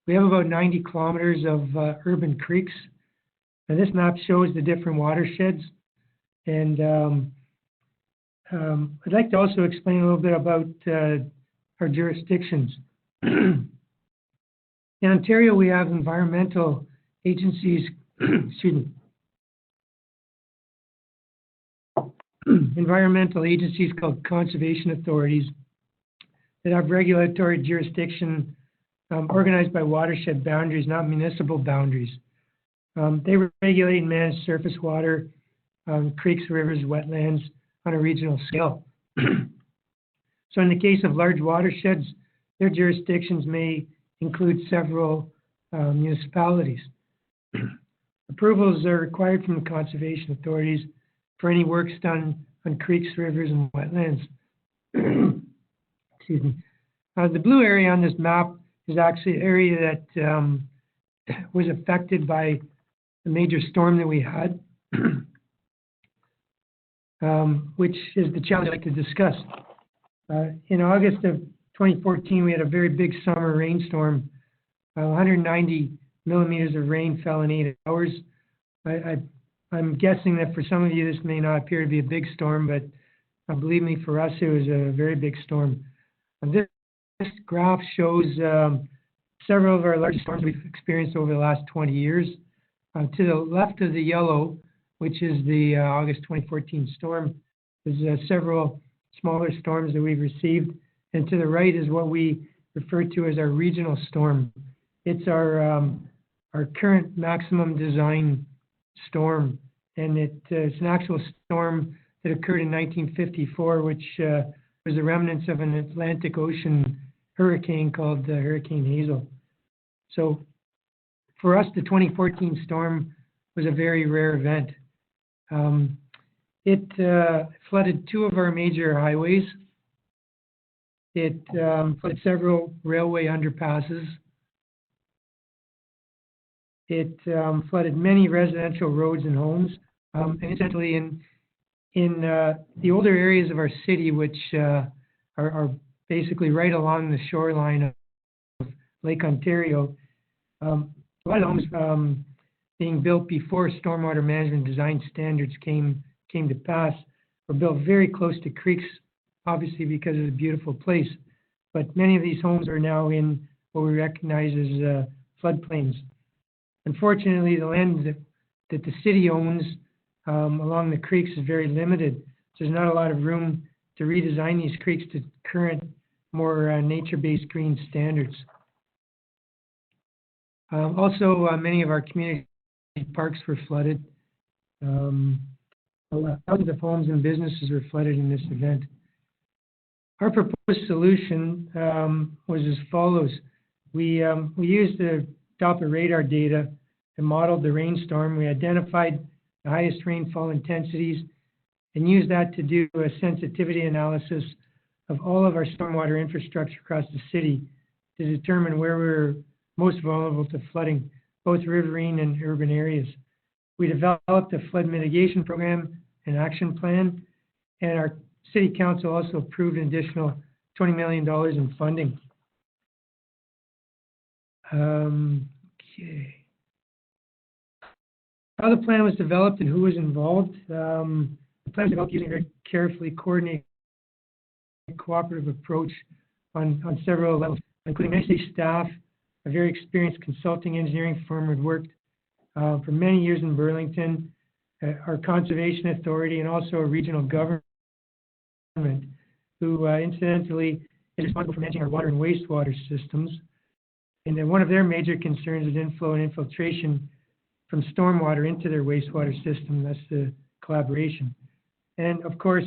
We have about 90 kilometers of urban creeks. And this map shows the different watersheds. And I'd like to also explain a little bit about our jurisdictions. In Ontario, we have environmental agencies, excuse me, environmental agencies called conservation authorities that have regulatory jurisdiction organized by watershed boundaries, not municipal boundaries. They regulate and manage surface water, creeks, rivers, wetlands on a regional scale. So in the case of large watersheds, their jurisdictions may include several municipalities. Approvals are required from the conservation authorities for any works done on creeks, rivers, and wetlands. Excuse me. The blue area on this map is actually an area that was affected by the major storm that we had, which is the challenge I'd like to discuss. In August of 2014, we had a very big summer rainstorm. 190 millimeters of rain fell in 8 hours. I'm guessing that for some of you this may not appear to be a big storm, but believe me, for us it was a very big storm. And this graph shows several of our largest storms we've experienced over the last 20 years. To the left of the yellow, which is the August 2014 storm, there's several smaller storms that we've received. And to the right is what we refer to as our regional storm. It's our current maximum design storm, and it's an actual storm that occurred in 1954, which was the remnants of an Atlantic Ocean hurricane called Hurricane Hazel. So for us, the 2014 storm was a very rare event. It flooded two of our major highways. It flooded several railway underpasses. It flooded many residential roads and homes. And incidentally, in the older areas of our city, which are basically right along the shoreline of Lake Ontario, a lot of homes being built before stormwater management design standards came to pass were built very close to creeks, obviously because it's a beautiful place. But many of these homes are now in what we recognize as floodplains. Unfortunately, the land that the city owns along the creeks is very limited. So there's not a lot of room to redesign these creeks to current, more nature-based green standards. Also, many of our community parks were flooded. Thousands of homes and businesses were flooded in this event. Our proposed solution was as follows. We used the Doppler radar data and modeled the rainstorm. We identified the highest rainfall intensities and used that to do a sensitivity analysis of all of our stormwater infrastructure across the city to determine where we were most vulnerable to flooding, both riverine and urban areas. We developed a flood mitigation program and action plan, and our City Council also approved an additional $20 million in funding. Okay. How the plan was developed and who was involved. The plan was developed using a very carefully coordinated cooperative approach on several levels, including many city staff, a very experienced consulting engineering firm who had worked for many years in Burlington, our conservation authority, and also a regional government who incidentally is responsible for managing our water and wastewater systems. And then one of their major concerns is inflow and infiltration from stormwater into their wastewater system. That's the collaboration. And of course,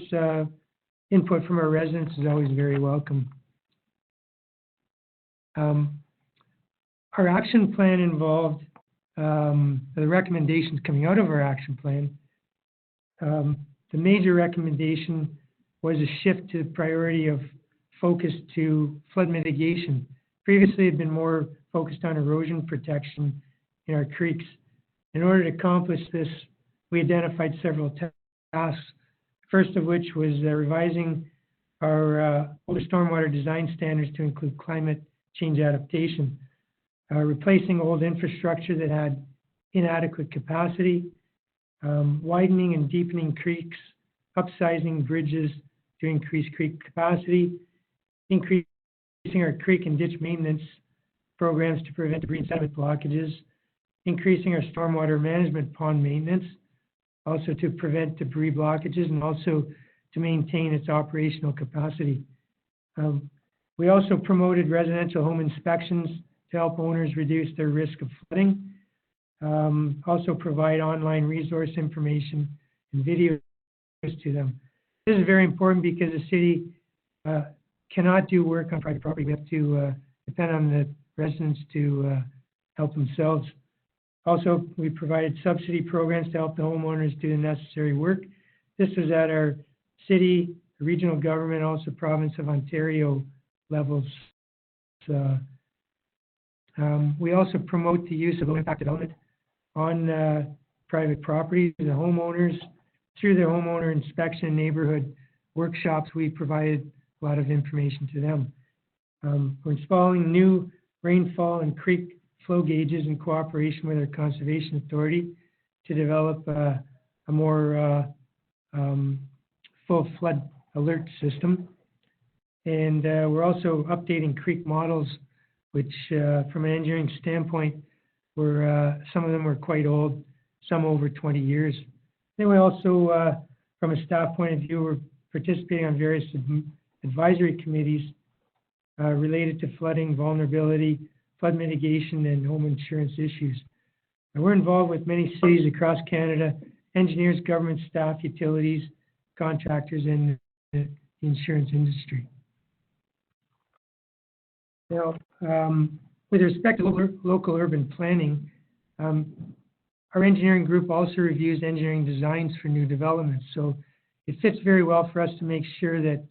input from our residents is always very welcome. Our action plan involved the recommendations coming out of our action plan. The major recommendation was a shift to the priority of focus to flood mitigation. Previously, it had been more focused on erosion protection in our creeks. In order to accomplish this, we identified several tasks, first of which was revising our older stormwater design standards to include climate change adaptation, replacing old infrastructure that had inadequate capacity, widening and deepening creeks, upsizing bridges to increase creek capacity, increasing our creek and ditch maintenance programs to prevent debris and sediment blockages, increasing our stormwater management pond maintenance, also to prevent debris blockages and also to maintain its operational capacity. We also promoted residential home inspections to help owners reduce their risk of flooding, also provide online resource information and videos to them. This is very important because the city cannot do work on private property. We have to depend on the residents to help themselves. Also, we provided subsidy programs to help the homeowners do the necessary work. This was at our city, regional government, also province of Ontario levels. We also promote the use of low-impact development on private properties. The homeowners, through their homeowner inspection and neighborhood workshops, we provided a lot of information to them. We're installing new rainfall and creek flow gauges in cooperation with our conservation authority to develop a more full flood alert system. And we're also updating creek models, which from an engineering standpoint, some of them were quite old, some over 20 years. Then we also, from a staff point of view, we're participating on various advisory committees related to flooding, vulnerability, flood mitigation, and home insurance issues. And we're involved with many cities across Canada, engineers, government staff, utilities, contractors, and the insurance industry. Now, with respect to local urban planning, our engineering group also reviews engineering designs for new developments. So it fits very well for us to make sure that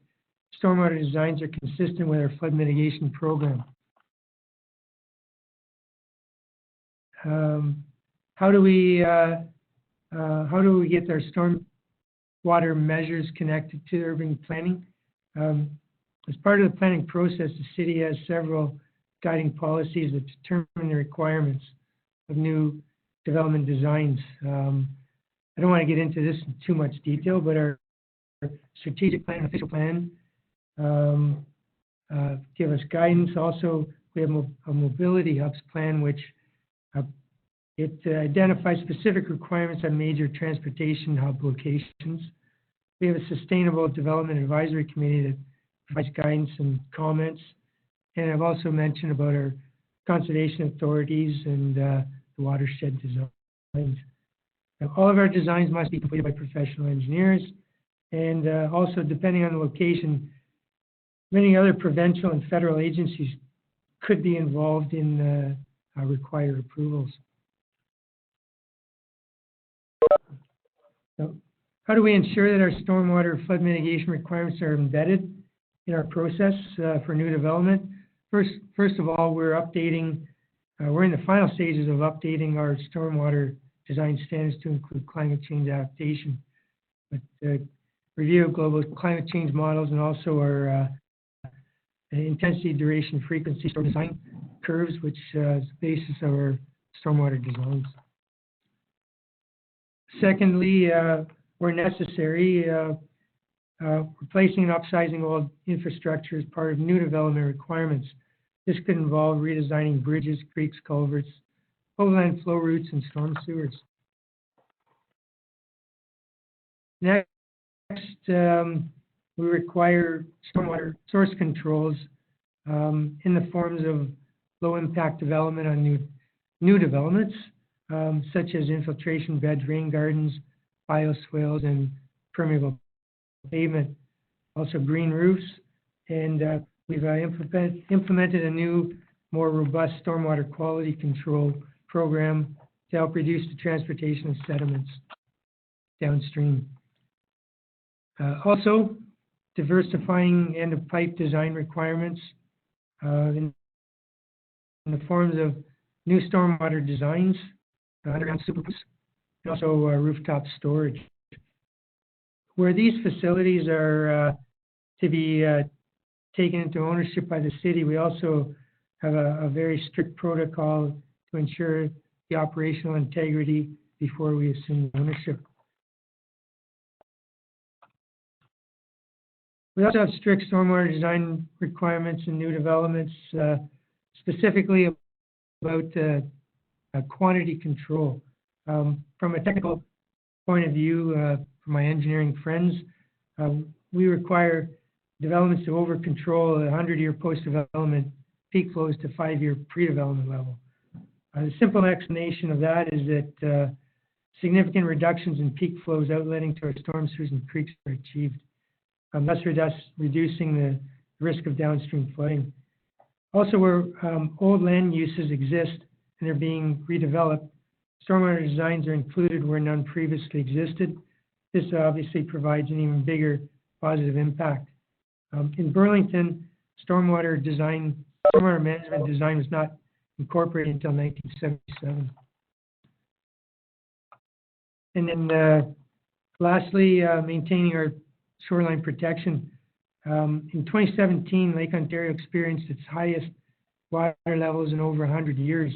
stormwater designs are consistent with our flood mitigation program. How do we get our stormwater measures connected to urban planning? As part of the planning process, the city has several guiding policies that determine the requirements of new development designs. I don't want to get into this in too much detail, but our strategic plan, official plan, give us guidance. Also, we have a mobility hubs plan, which it identifies specific requirements on major transportation hub locations. We have a sustainable development advisory committee that provides guidance and comments. And I've also mentioned about our conservation authorities and the watershed designs. Now, all of our designs must be completed by professional engineers. And also, depending on the location, many other provincial and federal agencies could be involved in required approvals. So, how do we ensure that our stormwater flood mitigation requirements are embedded in our process for new development? First of all, we're updating, we're in the final stages of updating our stormwater design standards to include climate change adaptation, with review of global climate change models, and also our intensity, duration, frequency storm design curves, which is the basis of our stormwater designs. Secondly, where necessary, replacing and upsizing old infrastructure is part of new development requirements. This could involve redesigning bridges, creeks, culverts, overland flow routes, and storm sewers. Next, we require stormwater source controls in the forms of low-impact development on new developments, such as infiltration beds, rain gardens, bioswales, and permeable pavement. Also green roofs, and we've implemented a new, more robust stormwater quality control program to help reduce the transportation of sediments downstream. Also, diversifying end-of-pipe design requirements in the forms of new stormwater designs, underground superpools, and also rooftop storage. Where these facilities are to be taken into ownership by the city, we also have a very strict protocol to ensure the operational integrity before we assume ownership. We also have strict stormwater design requirements in new developments, specifically about quantity control. From a technical point of view, from my engineering friends, we require developments to over-control a 100-year post-development peak flows to 5-year pre-development level. The simple explanation of that is that significant reductions in peak flows outletting to our storm sewers and creeks are achieved, thus reducing the risk of downstream flooding. Also, where old land uses exist and they're being redeveloped, stormwater designs are included where none previously existed. This obviously provides an even bigger positive impact. In Burlington, stormwater management design was not incorporated until 1977. And then lastly, maintaining our shoreline protection. In 2017, Lake Ontario experienced its highest water levels in over 100 years.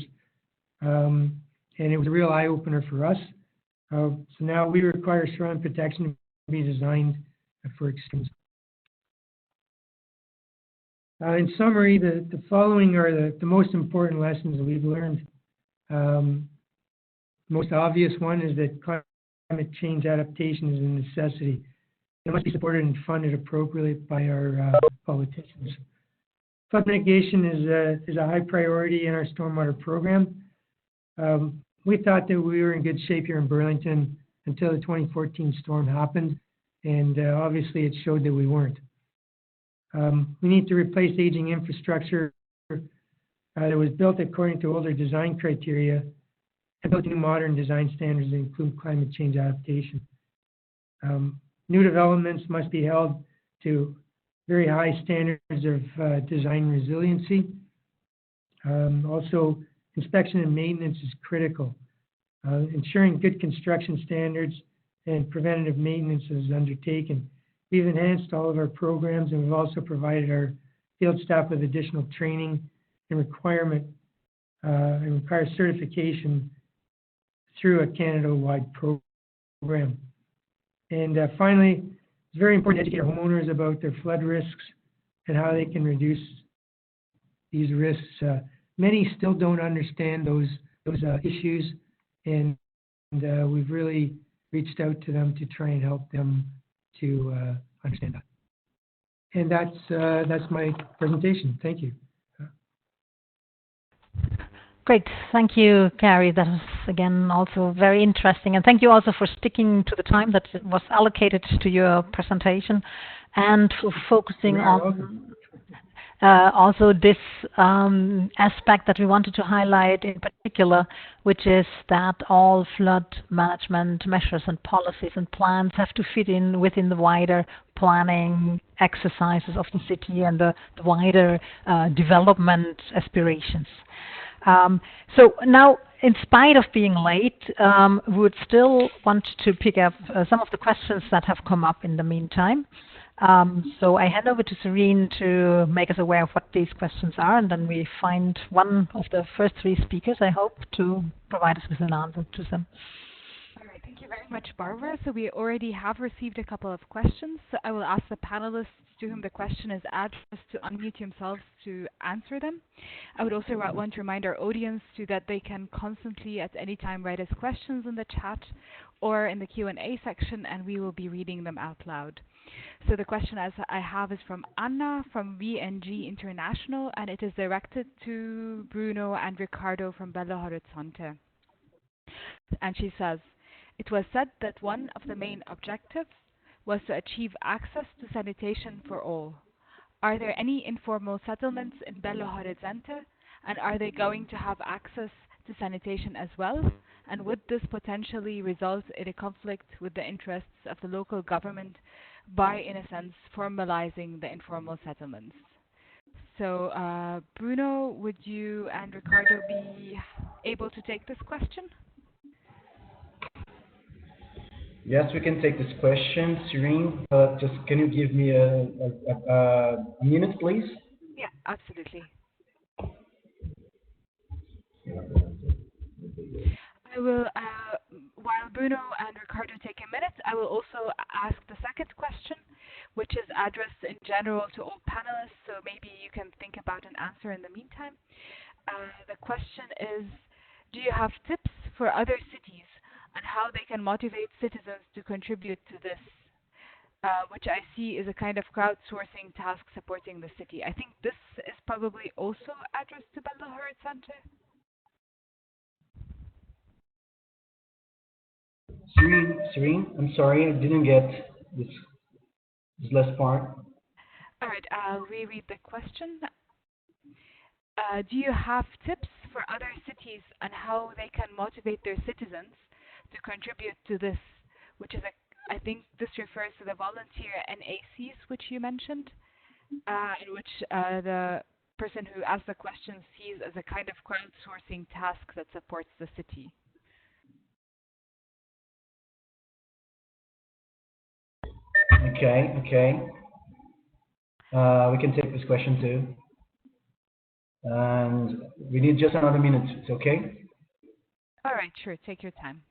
And it was a real eye-opener for us. So now we require shoreline protection to be designed for extremes. In summary, the following are the most important lessons that we've learned. Most obvious one is that climate change adaptation is a necessity. It must be supported and funded appropriately by our politicians. Flood mitigation is a high priority in our stormwater program. We thought that we were in good shape here in Burlington until the 2014 storm happened, and obviously it showed that we weren't. We need to replace aging infrastructure that was built according to older design criteria and build new modern design standards that include climate change adaptation. New developments must be held to very high standards of design resiliency. Also, inspection and maintenance is critical. Ensuring good construction standards and preventative maintenance is undertaken. We've enhanced all of our programs, and we've also provided our field staff with additional training and requires certification through a Canada-wide program. And finally, it's very important to educate our homeowners about their flood risks and how they can reduce these risks. Many still don't understand those issues, and we've really reached out to them to try and help them to understand that. And that's my presentation. Thank you. Great. Thank you, Gary. That was, again, also very interesting. And thank you also for sticking to the time that was allocated to your presentation and for focusing on also this aspect that we wanted to highlight in particular, which is that all flood management measures and policies and plans have to fit in within the wider planning exercises of the city and the wider development aspirations. So now, in spite of being late, we would still want to pick up some of the questions that have come up in the meantime. So I hand over to Serene to make us aware of what these questions are, and then we find one of the first three speakers, I hope, to provide us with an answer to them. All right, thank you very much, Barbara. So we already have received a couple of questions. So I will ask the panelists to whom the question is addressed to unmute themselves to answer them. I would also want to remind our audience that they can constantly at any time write us questions in the chat or in the Q&A section, and we will be reading them out loud. So the question as I have is from Anna from VNG International, and it is directed to Bruno and Ricardo from Belo Horizonte. And she says, it was said that one of the main objectives was to achieve access to sanitation for all. Are there any informal settlements in Belo Horizonte, and are they going to have access to sanitation as well? And would this potentially result in a conflict with the interests of the local government by, in a sense, formalizing the informal settlements? So, Bruno, would you and Ricardo be able to take this question? Yes, we can take this question, Serene. Just can you give me a minute, please? Yeah, absolutely. I will, while Bruno and Ricardo take a minute, I will also ask the second question, which is addressed in general to all panelists, so maybe you can think about an answer in the meantime. The question is, do you have tips for other cities on how they can motivate citizens to contribute to this, which I see is a kind of crowdsourcing task supporting the city? I think this is probably also addressed to Belo Horizonte. Serene, I'm sorry, I didn't get this last part. All right, I'll reread the question. Do you have tips for other cities on how they can motivate their citizens to contribute to this, which is I think this refers to the volunteer NACs, which you mentioned, in which the person who asked the question sees as a kind of crowdsourcing task that supports the city. Okay. We can take this question too. And we need just another minute, it's okay? All right, sure, take your time.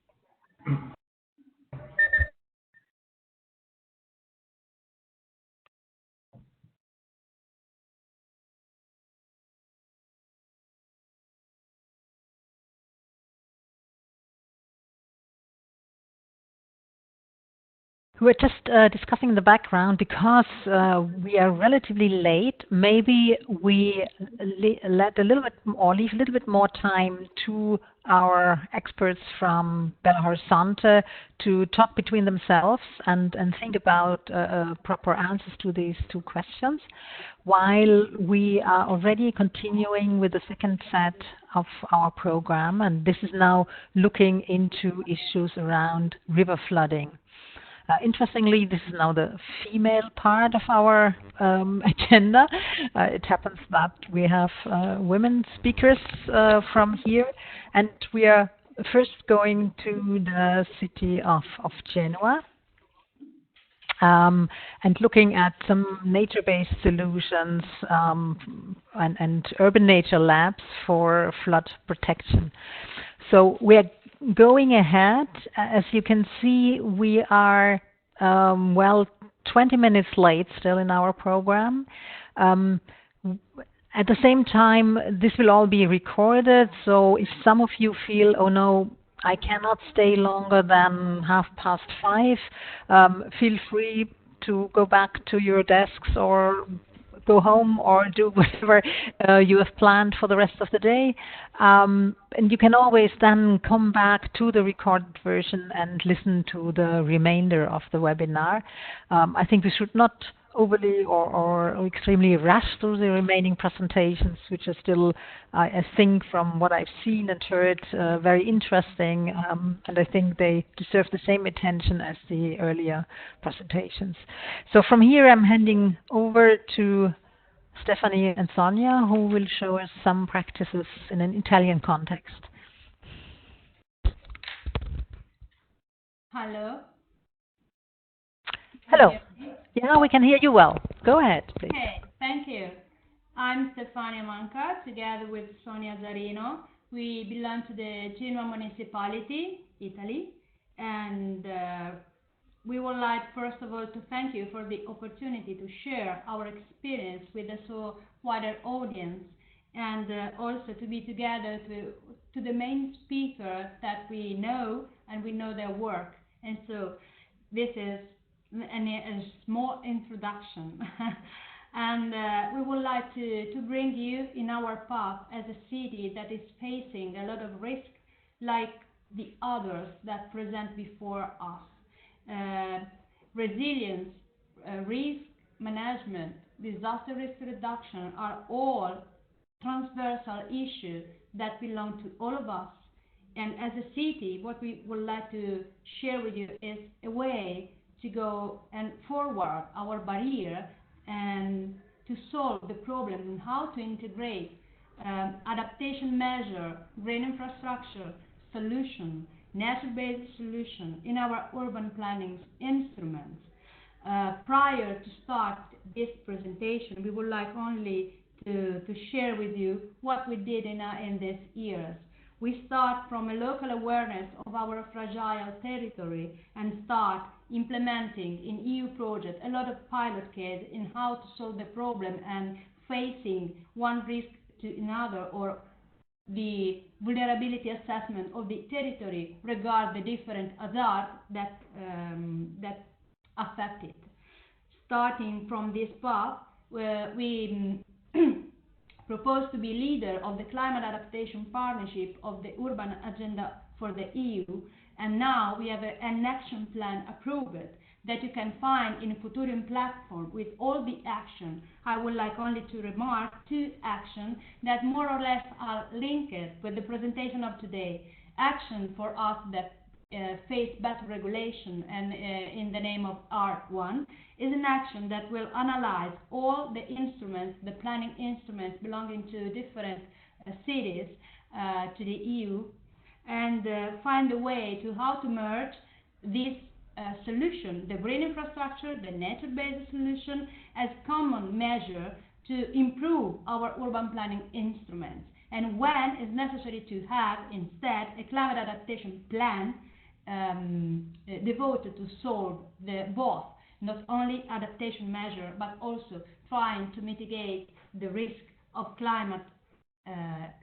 We're just discussing the background because we are relatively late. Maybe we let a little bit or leave a little bit more time to our experts from Belo Horizonte to talk between themselves and think about proper answers to these two questions, while we are already continuing with the second set of our program, and this is now looking into issues around river flooding. Interestingly, this is now the female part of our agenda. It happens that we have women speakers from here, and we are first going to the city of Genoa and looking at some nature-based solutions and urban nature labs for flood protection. So we are going ahead. As you can see, we are, 20 minutes late still in our program. At the same time, this will all be recorded, so if some of you feel, oh no, I cannot stay longer than 5:30, feel free to go back to your desks or go home or do whatever you have planned for the rest of the day. And you can always then come back to the recorded version and listen to the remainder of the webinar. I think we should not overly or extremely rush through the remaining presentations, which are still, I think, from what I've seen and heard, very interesting, and I think they deserve the same attention as the earlier presentations. So from here, I'm handing over to Stephanie and Sonia, who will show us some practices in an Italian context. Hello. Hello. Yeah, we can hear you well. Go ahead, please. Okay, thank you. I'm Stefania Manca, together with Sonia Zarino. We belong to the Genoa Municipality, Italy, and we would like, first of all, to thank you for the opportunity to share our experience with a so wider audience, and also to be together to the main speakers that we know, and we know their work. And so this is a small introduction. And we would like to bring you in our path as a city that is facing a lot of risk like the others that present before us. Resilience, risk management, disaster risk reduction are all transversal issues that belong to all of us. And as a city, what we would like to share with you is a way to go and forward our barrier and to solve the problem and how to integrate adaptation measure, green infrastructure solution, nature-based solution in our urban planning instruments. Prior to start this presentation, we would like only to share with you what we did in these years. We start from a local awareness of our fragile territory and start implementing in EU projects a lot of pilot cases in how to solve the problem and facing one risk to another, or the vulnerability assessment of the territory regard the different hazards that affect it. Starting from this path, we proposed to be leader of the Climate Adaptation Partnership of the Urban Agenda for the EU, and now we have an action plan approved that you can find in a Futurium platform with all the action. I would like only to remark two actions that more or less are linked with the presentation of today. Action for us that face better regulation, and in the name of R1, is an action that will analyze all the instruments, the planning instruments belonging to different cities to the EU, and find a way to how to merge this solution, the green infrastructure, the nature-based solution, as common measure to improve our urban planning instruments. And when it's necessary to have instead a climate adaptation plan devoted to solve both, not only adaptation measure, but also trying to mitigate the risk of climate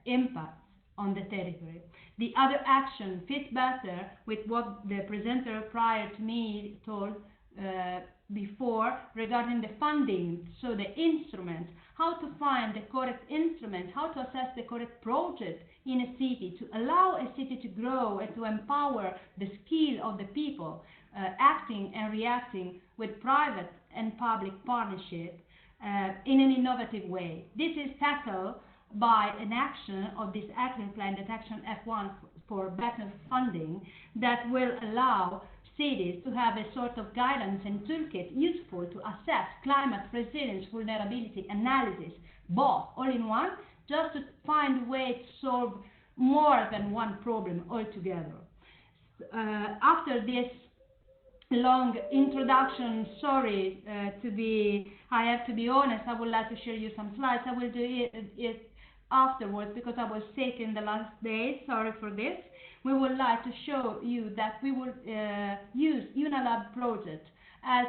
impacts on the territory. The other action fits better with what the presenter prior to me told before regarding the funding, so the instruments, how to find the correct instruments, how to assess the correct project in a city to allow a city to grow and to empower the skill of the people acting and reacting with private and public partnership in an innovative way. This is tackled by an action of this action plan, that action F1 for better funding, that will allow cities to have a sort of guidance and toolkit useful to assess climate resilience, vulnerability analysis, both all in one, just to find a way to solve more than one problem altogether. After this long introduction, sorry, I have to be honest, I would like to share you some slides. I will do it afterwards because I was sick in the last days, sorry for this. We would like to show you that we will use UNALAB project as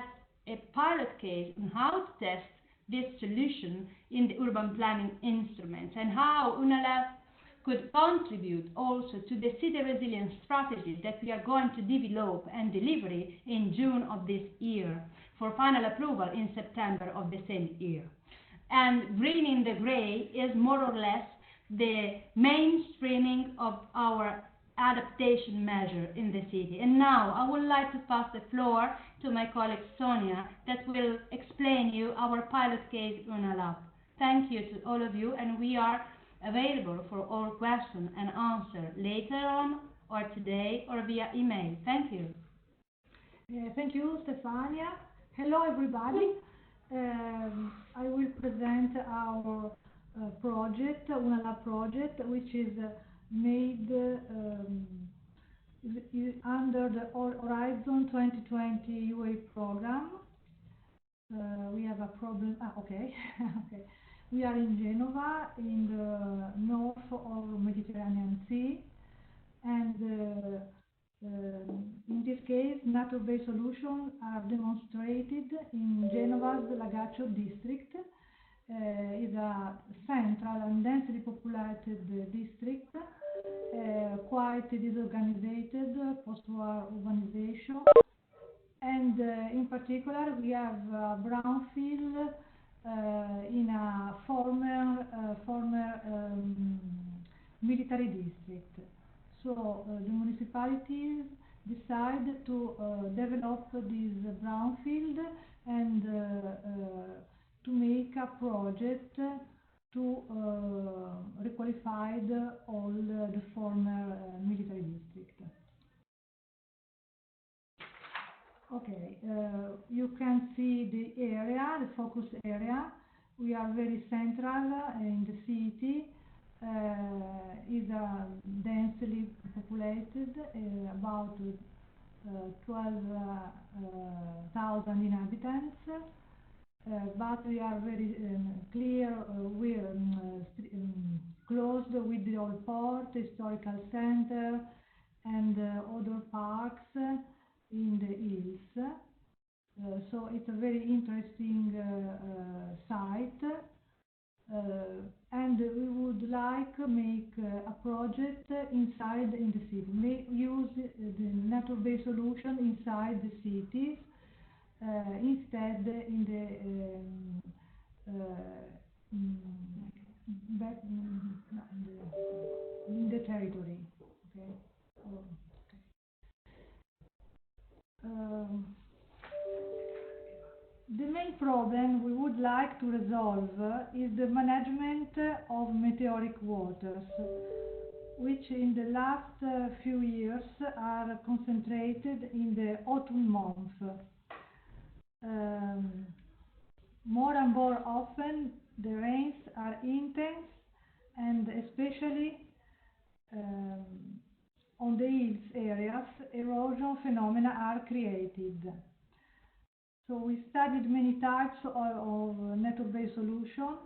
a pilot case on how to test this solution in the urban planning instruments, and how UNALAB could contribute also to the city resilience strategy that we are going to develop and deliver in June of this year for final approval in September of the same year. And green in the gray is more or less the mainstreaming of our adaptation measure in the city. And now I would like to pass the floor to my colleague Sonia, that will explain you our pilot case UNALAB. Thank you to all of you, and we are available for all questions and answers later on, or today, or via email. Thank you. Thank you, Stefania. Hello, everybody. I will present our project, UNALAB project, which is made under the Horizon 2020 UA program. We have a problem. Okay. Okay. We are in Genova, in the north of Mediterranean Sea, and in this case, nature-based solutions are demonstrated in Genova's Lagaccio district. Is a central and densely populated district, quite disorganized post-war urbanization, and in particular we have brownfield in a former military district. So the municipalities decide to develop this brownfield and to make a project to requalify all the former military district. Okay, you can see the area, the focus area. We are very central in the city. Is densely populated, about 12,000 inhabitants. But we are very clear, we're close with the old port, historical center, and other parks in the hills. So it's a very interesting site, and we would like to make a project inside in the city. Use the nature-based solution inside the cities. Instead, in the territory. Okay. The main problem we would like to resolve is the management of meteoric waters, which in the last few years are concentrated in the autumn months. More and more often the rains are intense, and especially on the hills areas, erosion phenomena are created. So we studied many types of nature-based solution,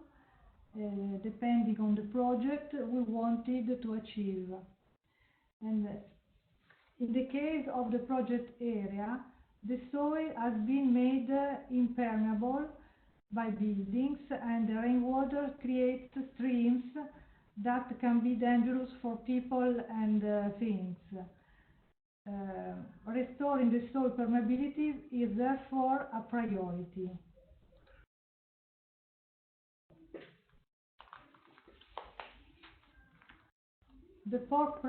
depending on the project we wanted to achieve. And in the case of the project area, the soil has been made impermeable by buildings, and the rainwater creates streams that can be dangerous for people and things. Restoring the soil permeability is therefore a priority. The park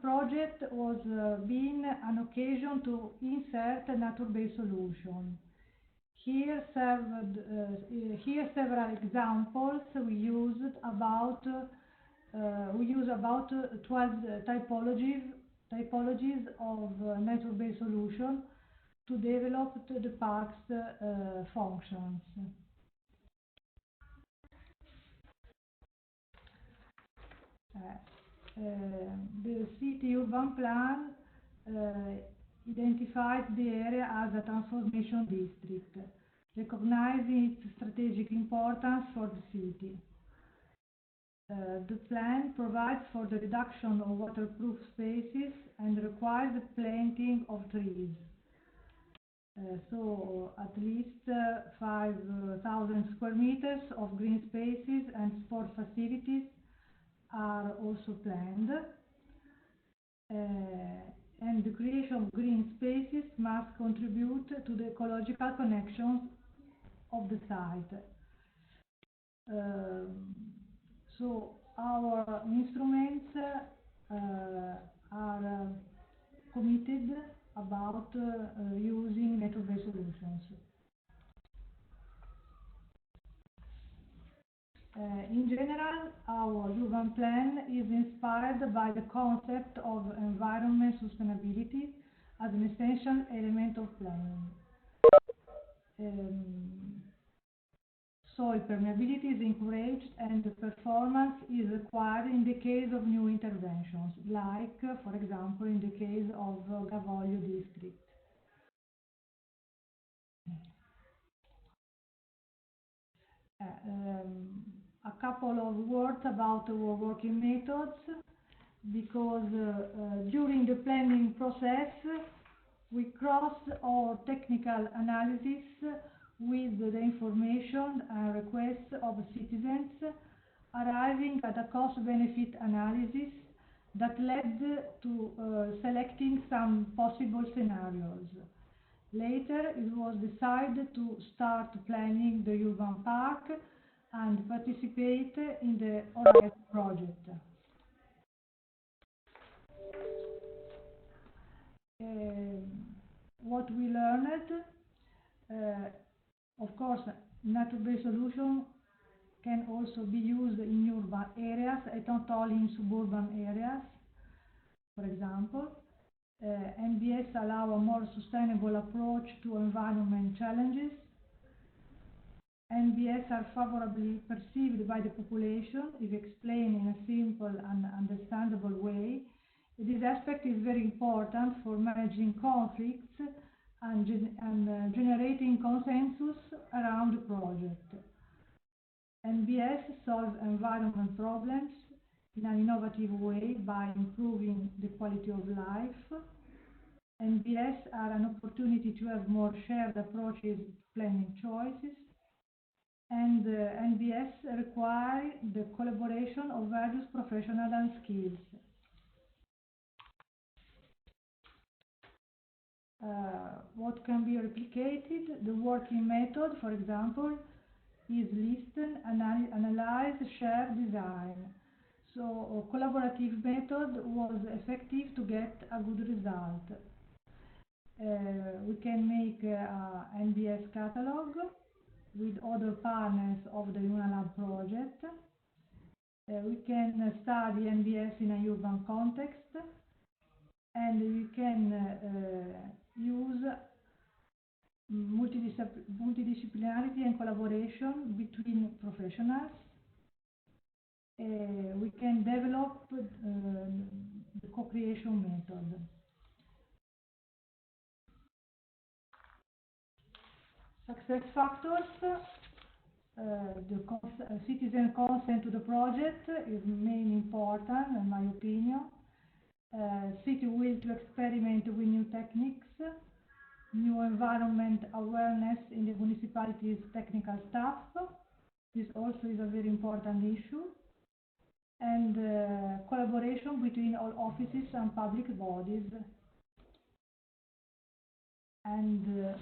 project was being an occasion to insert a nature-based solution. Here several examples. We use about 12 typologies of nature-based solution to develop the park's functions. The city urban plan identifies the area as a transformation district, recognizing its strategic importance for the city. The plan provides for the reduction of waterproof spaces and requires the planting of trees. So at least 5,000 square meters of green spaces and sport facilities are also planned. And the creation of green spaces must contribute to the ecological connections of the site. So our instruments are committed about using nature-based solutions. In general, our urban plan is inspired by the concept of environment sustainability as an essential element of planning. Soil permeability is encouraged and the performance is required in the case of new interventions, like, for example, in the case of Gavoglio district. A couple of words about our working methods, because during the planning process we cross our technical analysis with the information and requests of citizens, arriving at a cost-benefit analysis that led to selecting some possible scenarios. Later, it was decided to start planning the urban park and participate in the Horizon project. What we learned, of course, nature-based solution can also be used in urban areas and not only in suburban areas. For example, NBS allow a more sustainable approach to environment challenges. NBS are favorably perceived by the population if explained in a simple and understandable way. This aspect is very important for managing conflicts and generating consensus around the project. NBS solve environment problems in an innovative way by improving the quality of life. NBS are an opportunity to have more shared approaches to planning choices. And NBS require the collaboration of various professionals and skills. What can be replicated? The working method, for example, is listen, analyze, share, design. So a collaborative method was effective to get a good result. We can make an NBS catalog with other partners of the UNALAB project. We can study NBS in a urban context, and we can use multidisciplinarity and collaboration between professionals. We can develop the co-creation method. Success factors. The citizen consent to the project is main important, in my opinion. City will to experiment with new techniques, new environment awareness in the municipality's technical staff. This also is a very important issue. And collaboration between all offices and public bodies. and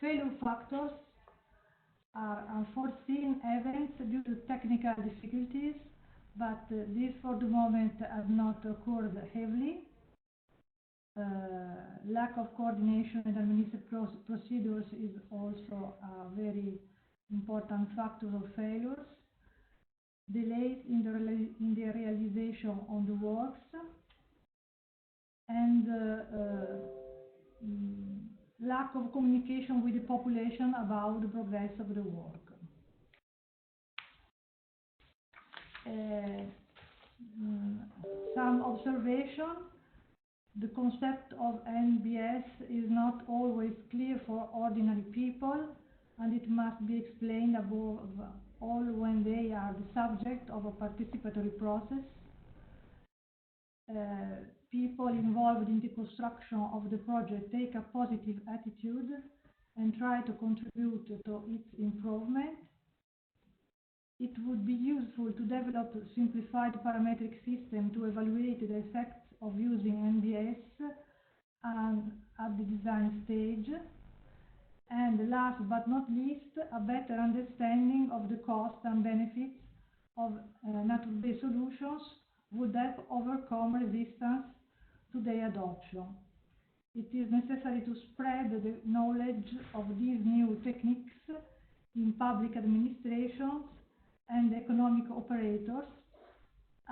failure factors are unforeseen events due to technical difficulties, but this for the moment has not occurred heavily. Lack of coordination in administrative procedures is also a very important factor of failures. Delays in the realization of the works, and lack of communication with the population about the progress of the work. Some observation: the concept of NBS is not always clear for ordinary people, and it must be explained above all when they are the subject of a participatory process. People involved in the construction of the project take a positive attitude and try to contribute to its improvement. It would be useful to develop a simplified parametric system to evaluate the effects of using NBS at the design stage. And last but not least, a better understanding of the costs and benefits of nature-based solutions would help overcome resistance to their adoption. It is necessary to spread the knowledge of these new techniques in public administrations and economic operators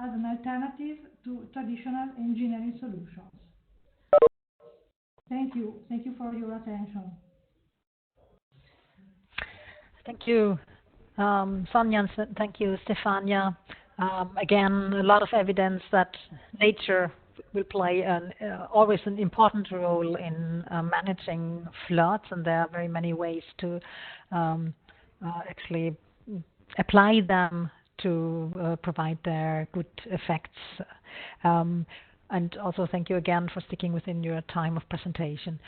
as an alternative to traditional engineering solutions. Thank you. Thank you for your attention. Thank you, Sonia, and thank you, Stefania. Again, a lot of evidence that nature will play always an important role in managing floods, and there are very many ways to actually apply them to provide their good effects. And also thank you again for sticking within your time of presentation.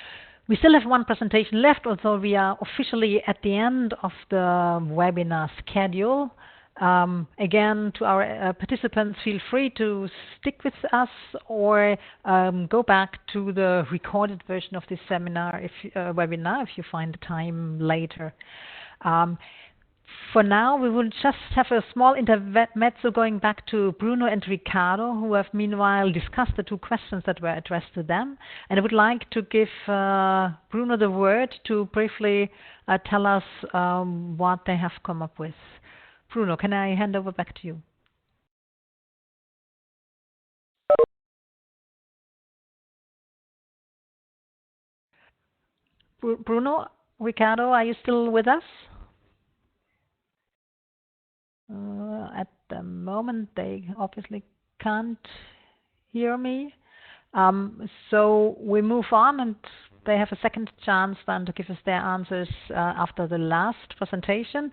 We still have one presentation left, although we are officially at the end of the webinar schedule. Again, to our participants, feel free to stick with us or go back to the recorded version of this seminar, webinar, if you find the time later. For now, we will just have a small intermezzo going back to Bruno and Riccardo, who have meanwhile discussed the two questions that were addressed to them. And I would like to give Bruno the word to briefly tell us what they have come up with. Bruno, can I hand over back to you? Bruno, Riccardo, are you still with us? At the moment, they obviously can't hear me. So we move on, and they have a second chance then to give us their answers after the last presentation.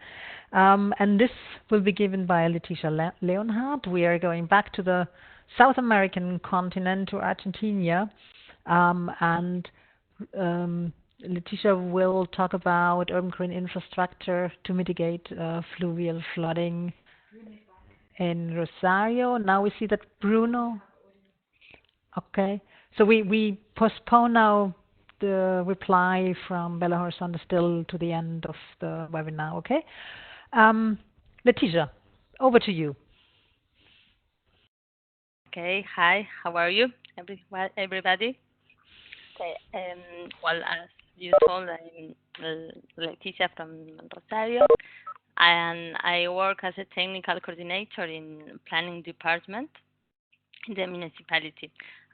And this will be given by Leticia Leonhardt. We are going back to the South American continent, to Argentina. And Leticia will talk about urban green infrastructure to mitigate fluvial flooding in Rosario. Now we see that Bruno. Okay, so we postpone now the reply from Belo Horizonte still to the end of the webinar. Okay, Leticia, over to you. Okay, hi, how are you, everybody? Okay, well, as you told, I'm Leticia from Rosario, and I work as a technical coordinator in planning department in the municipality.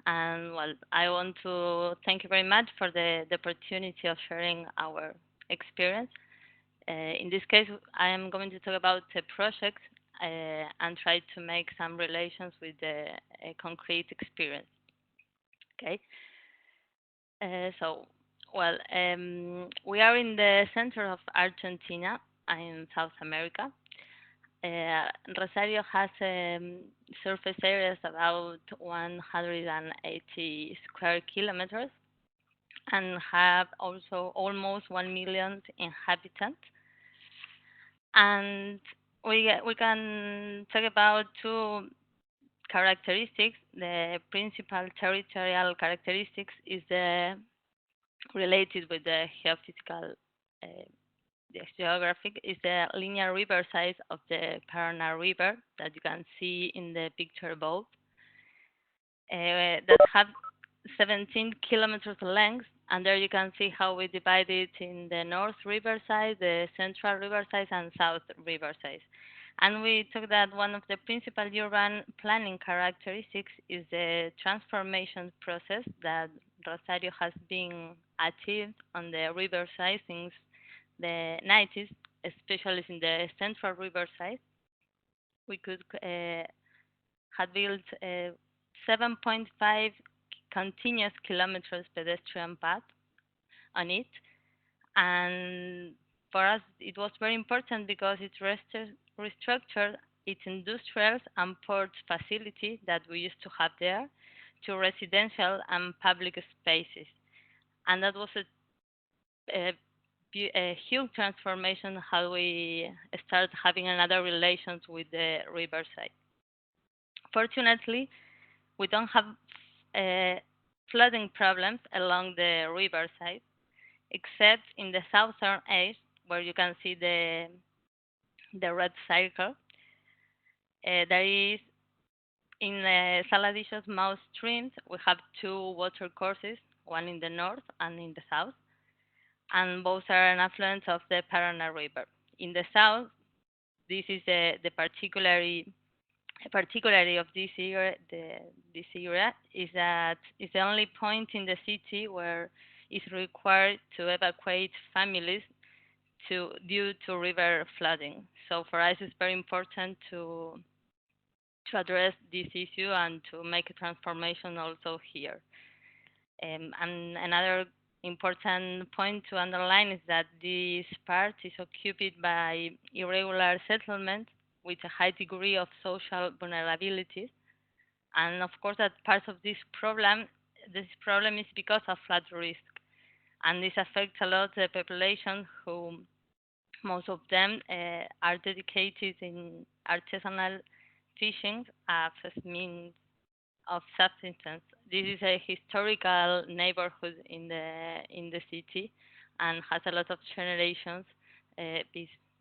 And well, I want to thank you very much for the opportunity of sharing our experience. In this case, I am going to talk about the project and try to make some relations with the concrete experience. Okay. So, well, we are in the center of Argentina, in South America. Rosario has surface areas about 180 square kilometers and have also almost 1 million inhabitants. And we can talk about two characteristics, the principal territorial characteristics is related with the geophysical, the geographic, is the linear river size of the Paraná River that you can see in the picture above, that have 17 kilometers length, and there you can see how we divide it in the north river side, the central river side, and south river side. And we took that one of the principal urban planning characteristics is the transformation process that Rosario has been achieved on the river side since the 90s, especially in the central river side. We could have built 7.5 continuous kilometers pedestrian path on it, and for us it was very important because it restructured its industrial and port facility that we used to have there to residential and public spaces, and that was a huge transformation how we start having another relations with the riverside. Fortunately, we don't have flooding problems along the riverside, except in the southern edge where you can see the red circle. There is in the Saladillo's mouth streams, we have two water courses, one in the north and in the south, and both are an affluent of the Paraná River. In the south, this is the particularity of this area. This area is that it's the only point in the city where it's required to evacuate families due to river flooding. So for us, it's very important to address this issue and to make a transformation also here. And another important point to underline is that this part is occupied by irregular settlement with a high degree of social vulnerability. And of course, that part of this problem is because of flood risk. And this affects a lot the population who, most of them are dedicated in artisanal fishing as a means of subsistence. This is a historical neighborhood in the city and has a lot of generations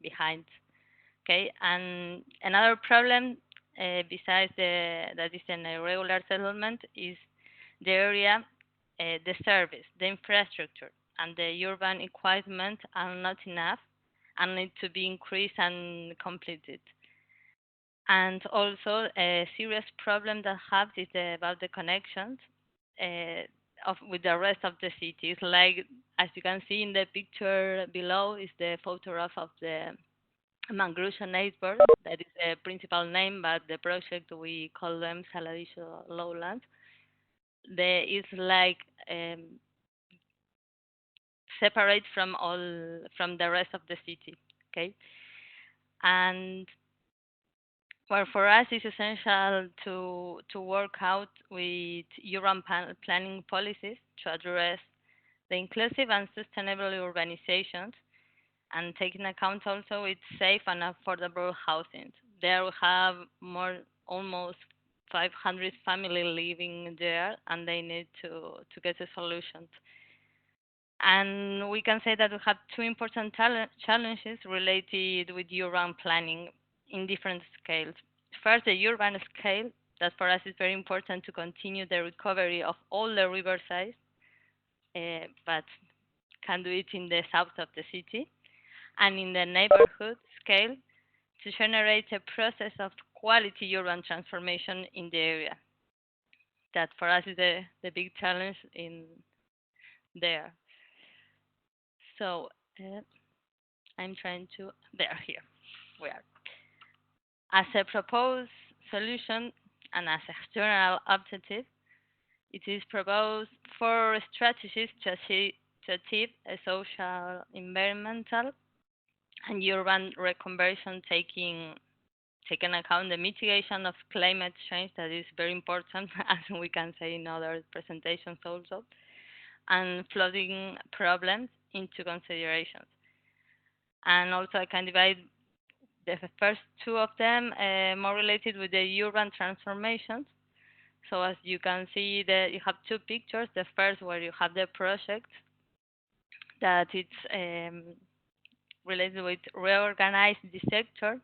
behind. Okay, and another problem besides that is an irregular settlement is the area, the service, the infrastructure, and the urban equipment are not enough and need to be increased and completed. And also a serious problem that have is about the connections with the rest of the city. It's like, as you can see in the picture below, is the photograph of the Mangrusian iceberg. That is the principal name, but the project we call them Saladillo Lowlands. It's like separate from the rest of the city. Okay, and well, for us, it's essential to work out with urban planning policies to address the inclusive and sustainable urbanizations, and taking account also with safe and affordable housing. There we have almost 500 families living there, and they need to get a solution. And we can say that we have two important challenges related with urban planning in different scales. First, the urban scale, that for us is very important to continue the recovery of all the riversides, but can do it in the south of the city. And in the neighborhood scale, to generate a process of quality urban transformation in the area. That for us is the big challenge in there. So I'm trying to, here we are. As a proposed solution and as a general objective, it is proposed 4 strategies to achieve a social, environmental, and urban reconversion, taking account the mitigation of climate change, that is very important, as we can say in other presentations also, and flooding problems into considerations. And also I can divide the first two of them more related with the urban transformations. So as you can see, you have two pictures. The first where you have the project that it's related with reorganize the sector,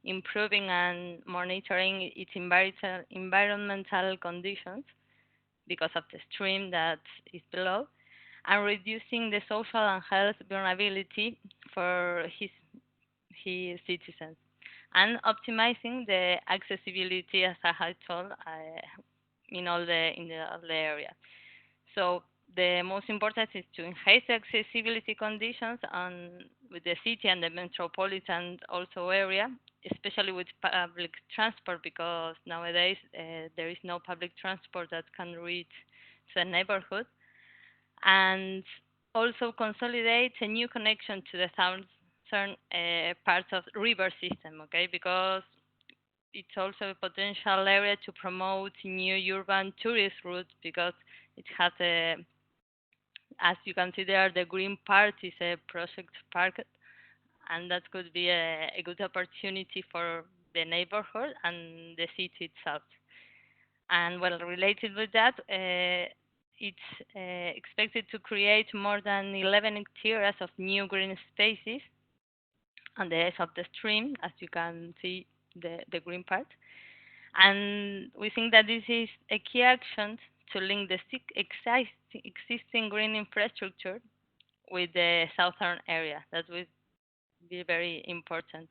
improving and monitoring its environmental conditions because of the stream that is below, and reducing the social and health vulnerability for his citizens, and optimizing the accessibility, as I had told, in all the area. So the most important is to enhance the accessibility conditions with the city and the metropolitan also area, especially with public transport, because nowadays there is no public transport that can reach the neighborhood, and also consolidate a new connection to the southern parts of river system, okay, because it's also a potential area to promote new urban tourist routes, because it has as you can see there, the green part is a project park, and that could be a good opportunity for the neighborhood and the city itself. And well, related with that, it's expected to create more than 11 hectares of new green spaces on the edge of the stream, as you can see the green part. And we think that this is a key action to link the existing green infrastructure with the southern area. That would be very important.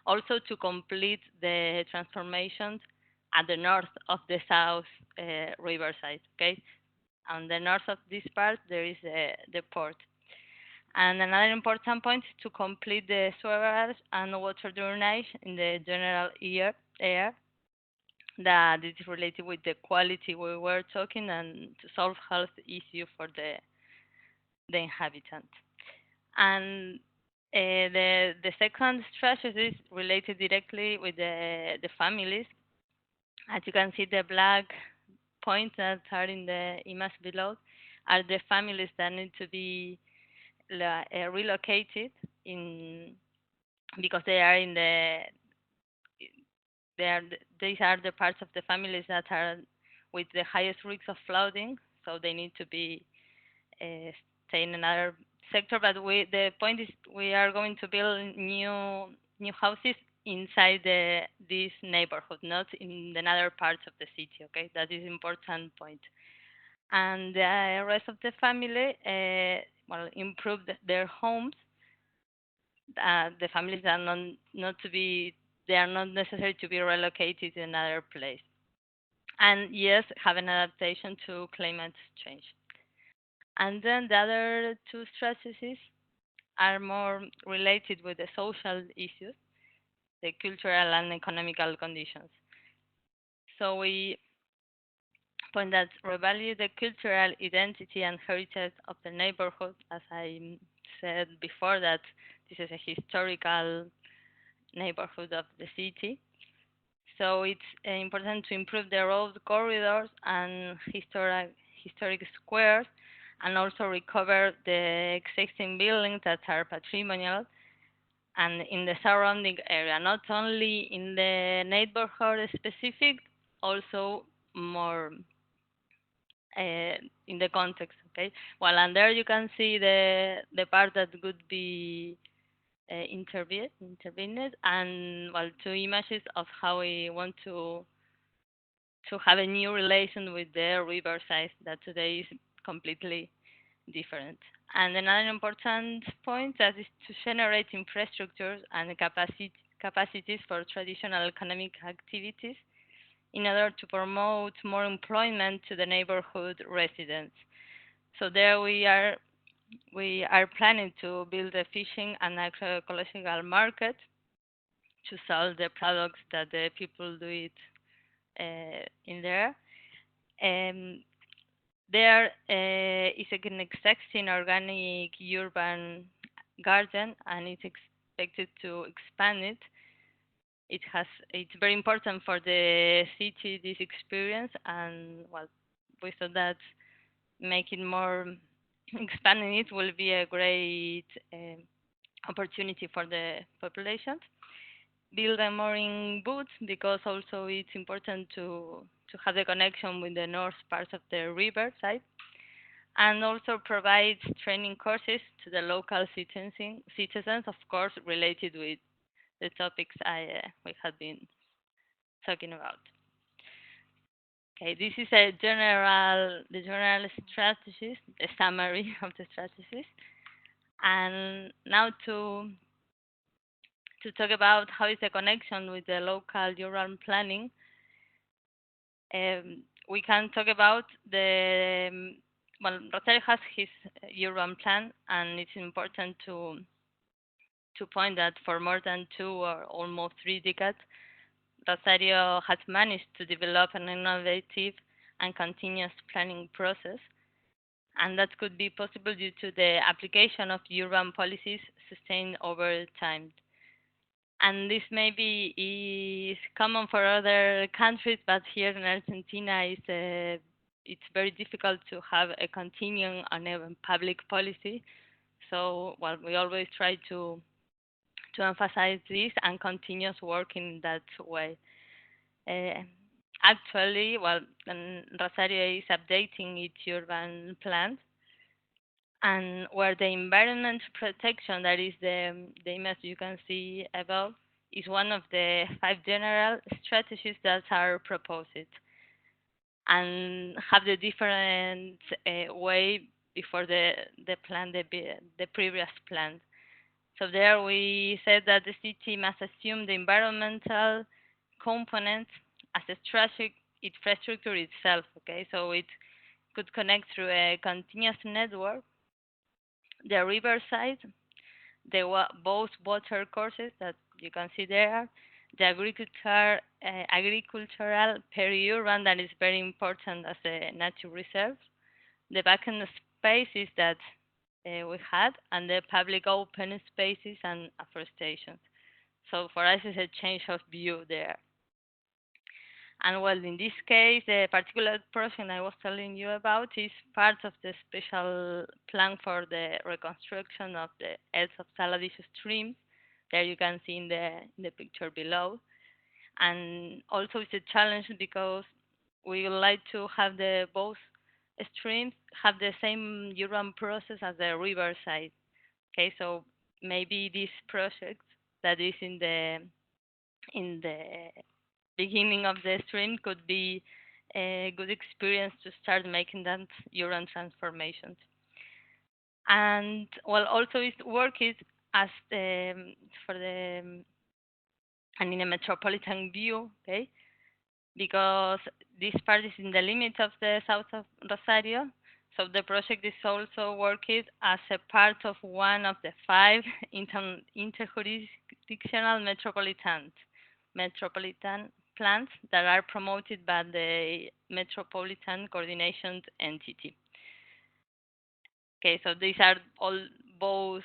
Also to complete the transformations at the north of the south riverside. Okay, on the north of this part there is the port. And another important point is to complete the sewerage and water drainage in the general area that is related with the quality we were talking, and to solve health issue for the inhabitant. And the second strategy is related directly with the families. As you can see, the black points that are in the image below are the families that need to be relocated because they are in these are the parts of the families that are with the highest risk of flooding, so they need to be stay in another sector. But the point is we are going to build new houses inside this neighborhood, not in the other parts of the city. Okay, that is important point. And the rest of the family improve their homes. The families are they are not necessary to be relocated to another place. And yes, have an adaptation to climate change. And then the other two strategies are more related with the social issues, the cultural and economical conditions. So we point that revalue the cultural identity and heritage of the neighborhood, as I said before, that this is a historical neighborhood of the city. So it's important to improve the road corridors and historic squares, and also recover the existing buildings that are patrimonial and in the surrounding area, not only in the neighborhood specific, also more in the context. Okay, well, and there you can see the part that could be intervened, and well, two images of how we want to have a new relation with the riverside that today is completely different. And another important point that is to generate infrastructures and capacities for traditional economic activities in order to promote more employment to the neighborhood residents. So there we are planning to build a fishing and agroecological market to sell the products that the people do it in there. There is an existing organic urban garden, and it's expected to expand it. It's very important for the city, this experience, and well, we thought that making more expanding it will be a great opportunity for the population. build a mooring boots because also it's important to have the connection with the north part of the river side, and also provides training courses to the local citizens, of course, related with the topics we have been talking about. Okay, this is the general strategies, the summary of the strategies, and now to talk about how is the connection with the local urban planning. We can talk about well, Rosario has his urban plan, and it's important to point that for more than 2 or almost 3 decades, Rosario has managed to develop an innovative and continuous planning process, and that could be possible due to the application of urban policies sustained over time. And this maybe is common for other countries, but here in Argentina it's very difficult to have a continuing on a public policy. So, well, we always try to emphasize this and continuous work in that way. Actually, well, Rosario is updating its urban plans, and where the environment protection, that is the image you can see above, is one of the 5 general strategies that are proposed and have the different way before the plan, the previous plan. So there we said that the city must assume the environmental component as a strategic infrastructure itself. Okay, so it could connect through a continuous network the riverside, both water courses that you can see there, the agricultural peri-urban that is very important as a nature reserve, the vacant spaces that we had, and the public open spaces and afforestation. So for us, it's a change of view there. And well, in this case, the particular project I was telling you about is part of the special plan for the reconstruction of the edge of Saladillo stream. There you can see in the picture below. And also it's a challenge because we would like to have both streams have the same urban process as the riverside. Okay, so maybe this project that is in the beginning of the stream could be a good experience to start making that urban transformations. And well, also it worked as and in a metropolitan view, okay, because this part is in the limit of the south of Rosario. So the project is also working as a part of one of the 5 interjurisdictional metropolitan plans that are promoted by the Metropolitan Coordination Entity. Okay, so these are both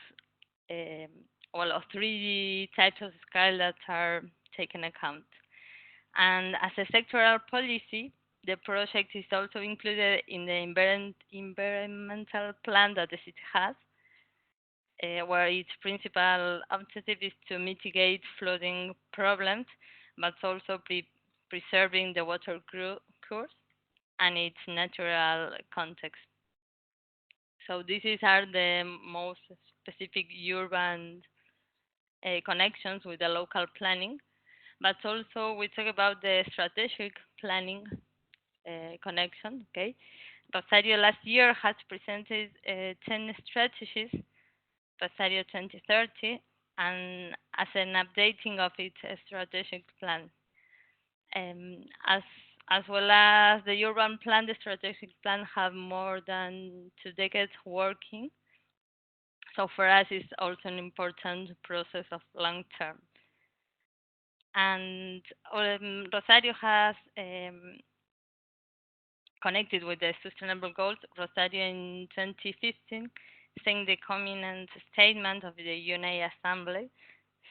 all of 3 types of scale that are taken account. And as a sectoral policy, the project is also included in the environmental plan that the city has, where its principal objective is to mitigate flooding problems, but also preserving the water course and its natural context. So these are the most specific urban connections with the local planning, but also we talk about the strategic planning connection. Okay, Rosario last year has presented 10 strategies, Rosario 2030, and as an updating of its strategic plan. As well as the urban plan, the strategic plan have more than 2 decades working. So for us, it's also an important process of long term. And Rosario has connected with the sustainable goals. Rosario in 2015 signed the covenant statement of the UN Assembly,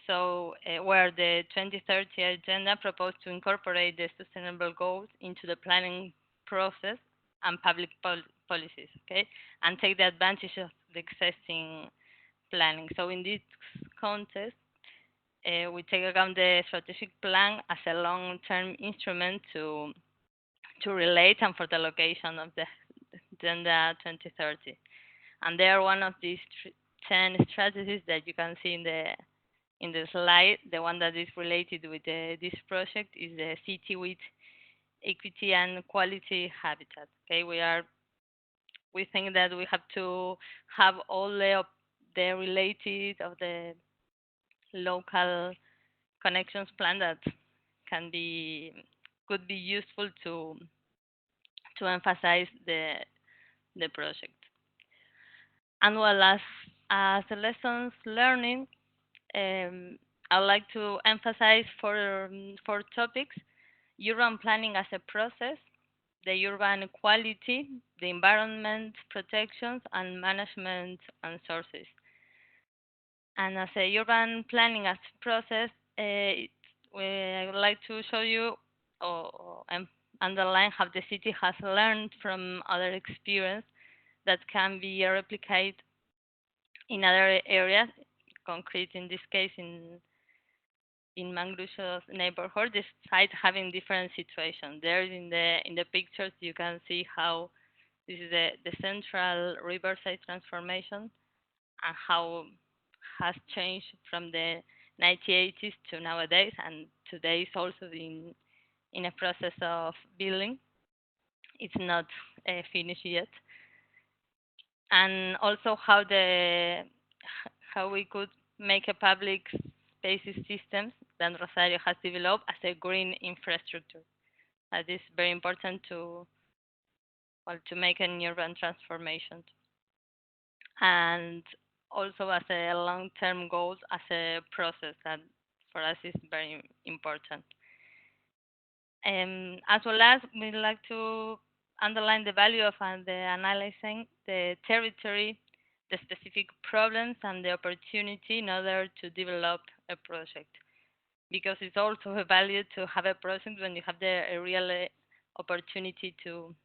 so where the 2030 agenda proposed to incorporate the sustainable goals into the planning process and public policies, okay, and take the advantage of the existing planning. So in this context, we take account the strategic plan as a long-term instrument to relate and for the location of the Agenda 2030. And they are one of these 10 strategies that you can see in the slide. The one that is related with this project is the city with equity and quality habitat. Okay, we think that we have to have all the related of the local connections plan that could be useful to emphasize the project. And well, as lessons learning, I would like to emphasize four topics: urban planning as a process, the urban quality, the environment protections, and management and sources. And as a urban planning as process, I would like to show you or underline how the city has learned from other experience that can be replicated in other areas, concrete in this case in Mangrusho's neighborhood, this site having different situations. There in the pictures you can see how this is the central riverside transformation and how has changed from the 1980s to nowadays, and today is also in a process of building. It's not finished yet. And also how we could make a public spaces system that Rosario has developed as a green infrastructure. That is very important to make an urban transformation. And also as a long-term goal, as a process that for us is very important. As well as we'd like to underline the value of the analyzing the territory, the specific problems and the opportunity in order to develop a project. Because it's also a value to have a project when you have a real opportunity to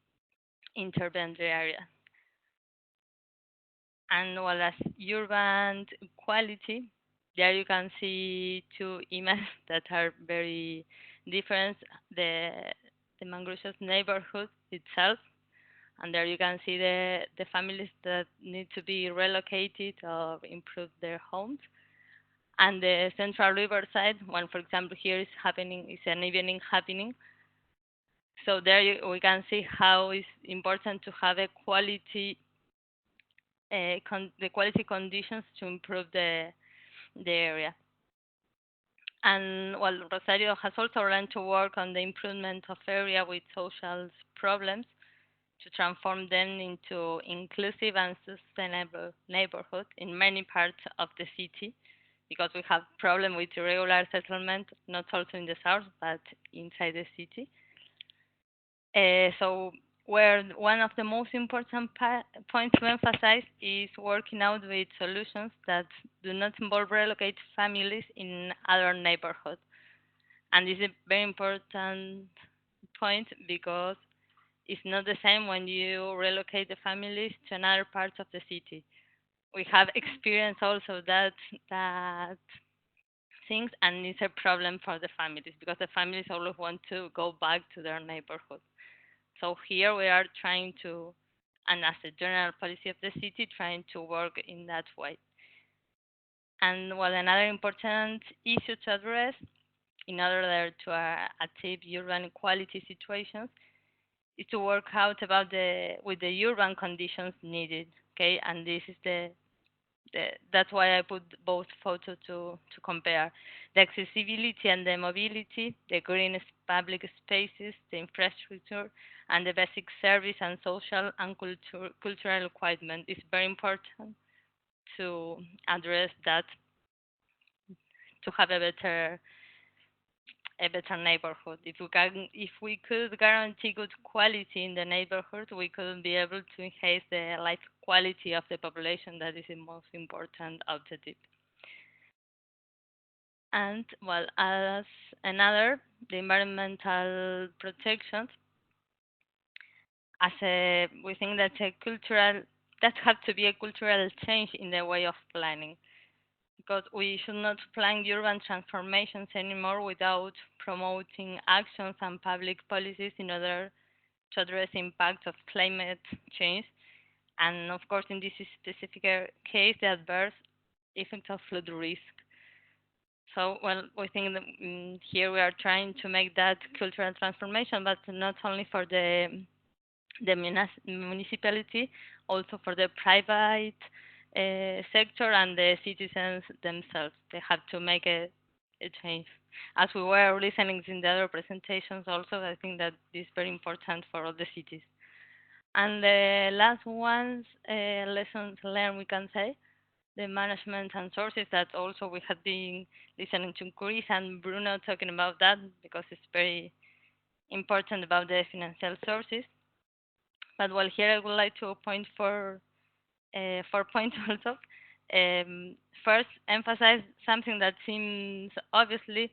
intervene the area. And well, as urban quality, there you can see two images that are very different. The Mangrusho's neighborhood itself, and there you can see the families that need to be relocated or improve their homes. And the central riverside one, for example, here is an evening happening. So there we can see how it's important to have a quality, the quality conditions to improve the area. And well, Rosario has also learned to work on the improvement of area with social problems to transform them into inclusive and sustainable neighborhood in many parts of the city, because we have problem with irregular settlement, not also in the south, but inside the city. So where one of the most important points to emphasize is working out with solutions that do not involve relocate families in other neighborhoods. And this is a very important point because it's not the same when you relocate the families to another part of the city. We have experienced also that things, and it's a problem for the families because the families always want to go back to their neighborhood. So here we are trying to, and as a general policy of the city, trying to work in that way. And well, another important issue to address in order to achieve urban quality situations is to work out about with the urban conditions needed. Okay, and this is that's why I put both photos to compare the accessibility and the mobility, the green public spaces, the infrastructure, and the basic service and social and cultural requirement. Is very important to address that to have a better neighborhood. If we could guarantee good quality in the neighborhood, we could be able to enhance the life quality of the population. That is the most important objective. And well, as another, the environmental protection. We think that that have to be a cultural change in the way of planning, because we should not plan urban transformations anymore without promoting actions and public policies in order to address the impact of climate change. And of course, in this specific case, the adverse effects of flood risk. So, well, we think that here we are trying to make that cultural transformation, but not only for the municipality, also for the private sector and the citizens themselves. They have to make a change. As we were listening in the other presentations also, I think that this is very important for all the cities. And the last ones, lessons learned, we can say, the management and sources that also we have been listening to Chris and Bruno talking about that because it's very important about the financial sources. But well, here I would like to point for 4 points also. First, emphasize something that seems obviously,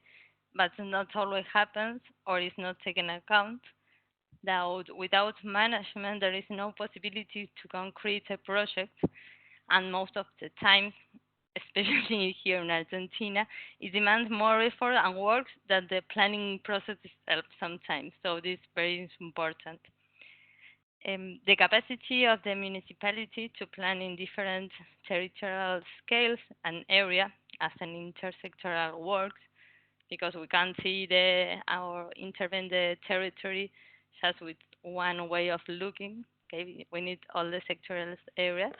but not always happens or is not taken account. That without management, there is no possibility to concrete a project, and most of the time, especially here in Argentina, it demands more effort and work than the planning process itself sometimes. So this is very important. The capacity of the municipality to plan in different territorial scales and area as an intersectoral works, because we can't see or intervene the territory just with one way of looking. Okay, we need all the sectoral areas.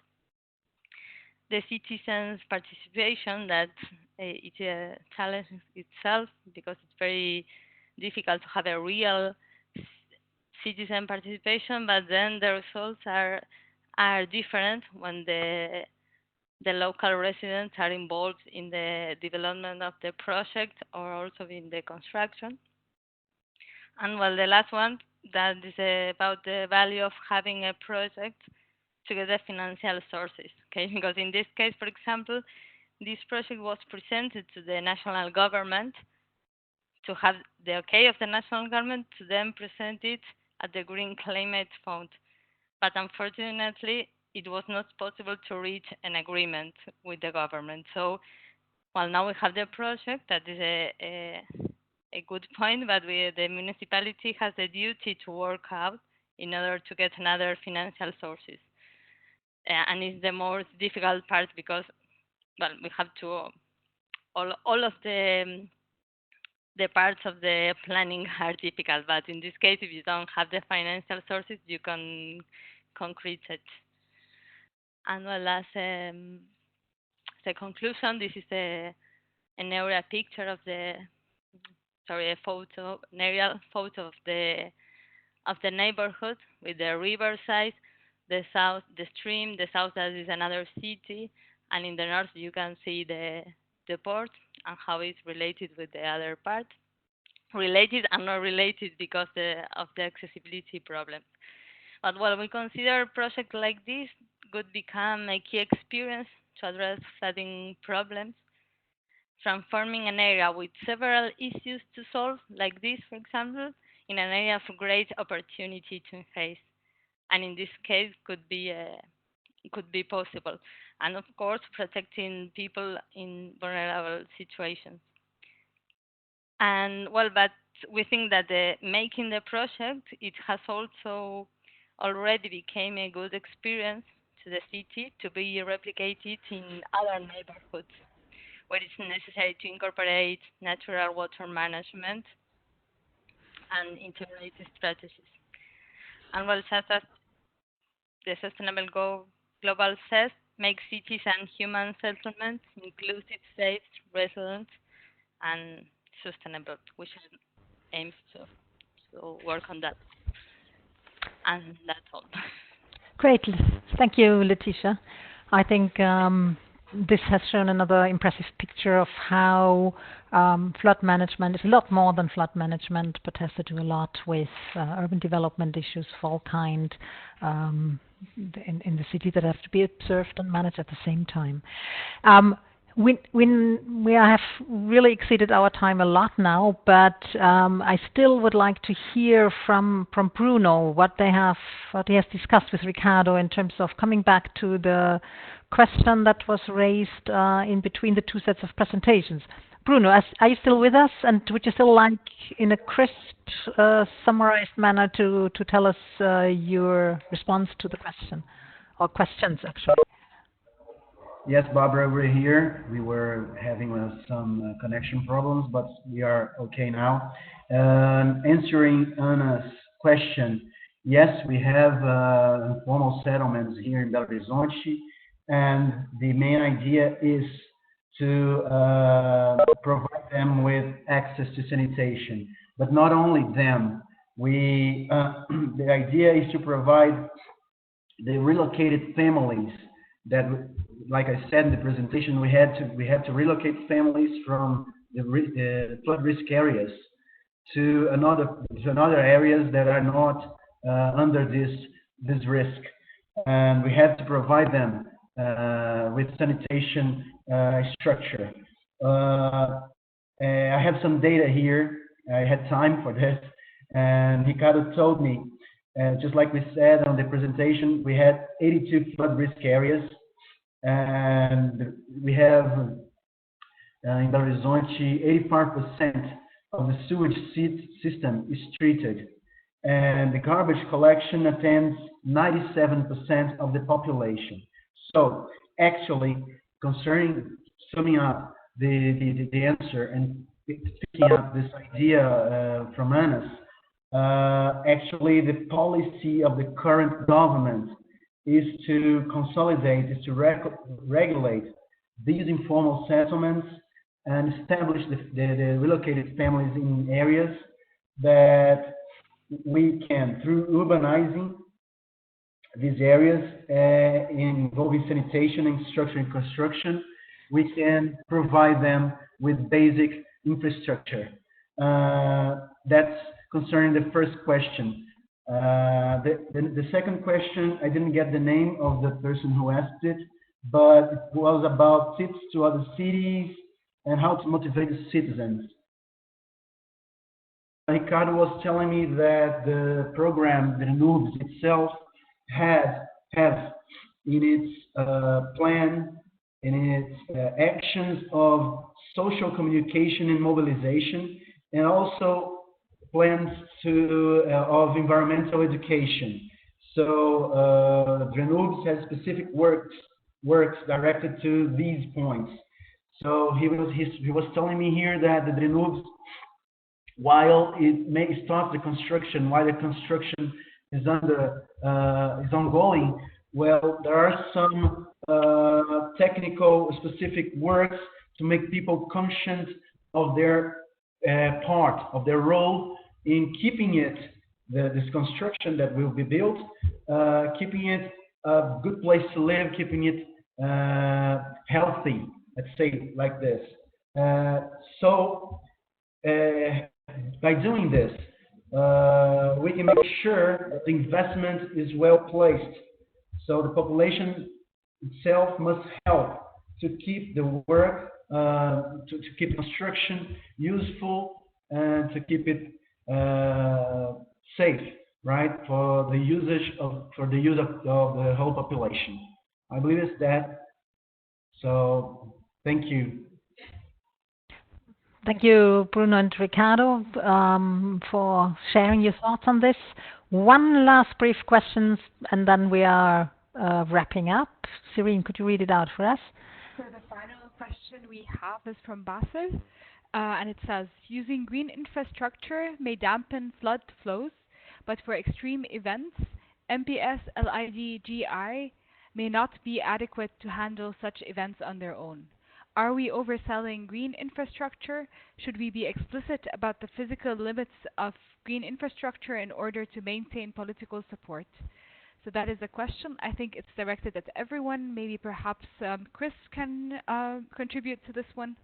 The citizens' participation, that it's a challenge itself because it's very difficult to have a real citizen participation, but then the results are different when the local residents are involved in the development of the project or also in the construction. And well, the last one, that is about the value of having a project to get the financial sources, okay? Because in this case, for example, this project was presented to the national government to have the okay of the national government to then present it at the Green Climate Fund. But unfortunately, it was not possible to reach an agreement with the government. So, well, now we have the project, that is a good point, but the municipality has the duty to work out in order to get another financial sources. And it's the most difficult part because, well, we have to, all of the parts of the planning are difficult, but in this case, if you don't have the financial sources, you can concrete it. And well, as the conclusion, this is an area picture of an aerial photo of the neighborhood with the riverside, the south, the stream, the south that is another city, and in the north you can see the port and how it's related with the other part. Related and not related because of the accessibility problem. But while we consider a project like this could become a key experience to address flooding problems, transforming an area with several issues to solve, like this, for example, in an area of great opportunity to face. And in this case, could be possible. And of course, protecting people in vulnerable situations. And well, but we think that making the project, it has also already became a good experience to the city to be replicated in other neighborhoods where it's necessary to incorporate natural water management and integrated strategies. And well, just as the Sustainable Global says, make cities and human settlements inclusive, safe, resilient, and sustainable. We should aim to work on that. And that's all. Great. Thank you, Leticia. I think this has shown another impressive picture of how flood management is a lot more than flood management, but has to do a lot with urban development issues of all kind in the city that have to be observed and managed at the same time. We have really exceeded our time a lot now, but I still would like to hear from Bruno what he has discussed with Ricardo in terms of coming back to the question that was raised in between the two sets of presentations. Bruno, are you still with us? And would you still like, in a crisp, summarized manner, to tell us your response to the question, or questions actually? Yes, Barbara, we're here. We were having some connection problems, but we are okay now. Answering Anna's question, yes, we have informal settlements here in Belo Horizonte, and the main idea is to provide them with access to sanitation. But not only them, the idea is to provide the relocated families that, like I said in the presentation, we had to relocate families from the flood risk areas to another areas that are not under this risk, and we have to provide them with sanitation structure. I have some data here. I had time for this, and Ricardo told me, just like we said on the presentation, we had 82 flood risk areas, and we have in Belo Horizonte 85% of the sewage system is treated, and the garbage collection attends 97% of the population. So actually, summing up the answer and picking up this idea from Anas, actually the policy of the current government is to consolidate, is to regulate these informal settlements and establish the relocated families in areas that we can, through urbanizing these areas involving sanitation, infrastructure, and construction, we can provide them with basic infrastructure. That's concerning the first question. The second question, I didn't get the name of the person who asked it, but it was about tips to other cities and how to motivate the citizens. Ricardo was telling me that the program, the NUBS itself, has in its plan, in its actions of social communication and mobilization, and also plans of environmental education. So NUBS has specific works directed to these points. So he was telling me here that the NUBS, while it may start the construction, while the construction is ongoing, well, there are some technical specific works to make people conscious of their part, of their role in keeping it, this construction that will be built, keeping it a good place to live, keeping it healthy, let's say like this. By doing this, we can make sure that the investment is well placed. So the population itself must help to keep the work, to keep construction useful, and to keep it safe, right, for the use of the whole population. I believe it's that. So thank you. Thank you, Bruno and Ricardo, for sharing your thoughts on this. One last brief question, and then we are wrapping up. Serene, could you read it out for us? So the final question we have is from Basel, and it says, using green infrastructure may dampen flood flows, but for extreme events, MPS LIDGI may not be adequate to handle such events on their own. Are we overselling green infrastructure? Should we be explicit about the physical limits of green infrastructure in order to maintain political support? So that is a question. I think it's directed at everyone. Maybe perhaps Chris can contribute to this one.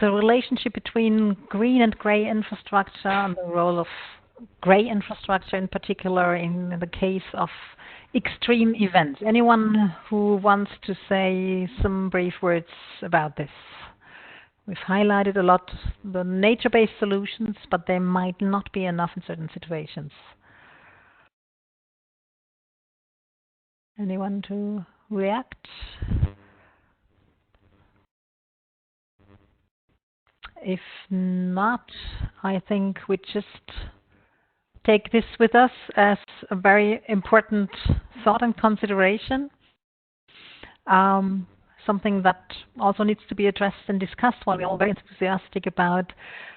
The relationship between green and grey infrastructure and the role of grey infrastructure, in particular in the case of extreme events. Anyone who wants to say some brief words about this? We've highlighted a lot the nature-based solutions, but they might not be enough in certain situations. Anyone to react? If not, I think we just take this with us as a very important thought and consideration. Something that also needs to be addressed and discussed while we're all very enthusiastic about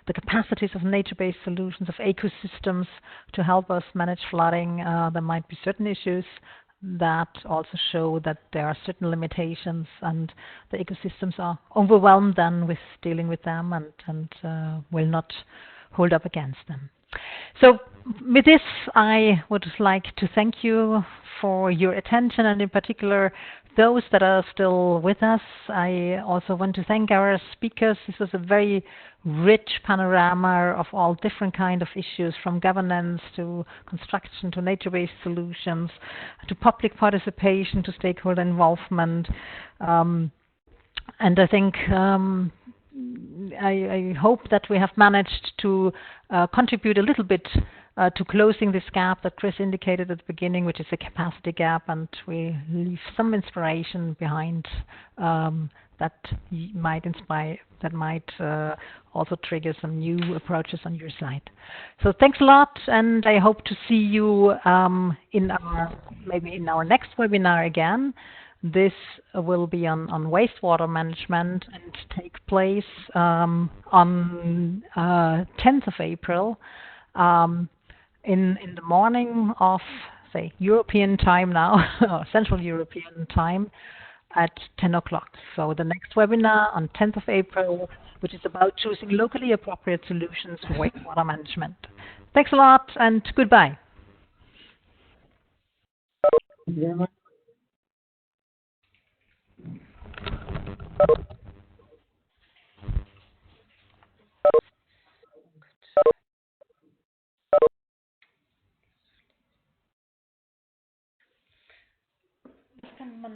the capacities of nature-based solutions, of ecosystems to help us manage flooding. There might be certain issues that also show that there are certain limitations, and the ecosystems are overwhelmed then with dealing with them and will not hold up against them. So with this, I would like to thank you for your attention, and in particular those that are still with us. I also want to thank our speakers. This was a very rich panorama of all different kind of issues, from governance to construction to nature-based solutions to public participation to stakeholder involvement. And I think I hope that we have managed to contribute a little bit to closing this gap that Chris indicated at the beginning, which is a capacity gap, and we leave some inspiration behind that might inspire, that might also trigger some new approaches on your side. So thanks a lot, and I hope to see you maybe in our next webinar again. This will be on wastewater management and take place on 10th of April in the morning of, say, European time now, or Central European time, at 10 o'clock. So the next webinar on 10th of April, which is about choosing locally appropriate solutions for wastewater management. Thanks a lot, and goodbye. Thank you very much. Das kann man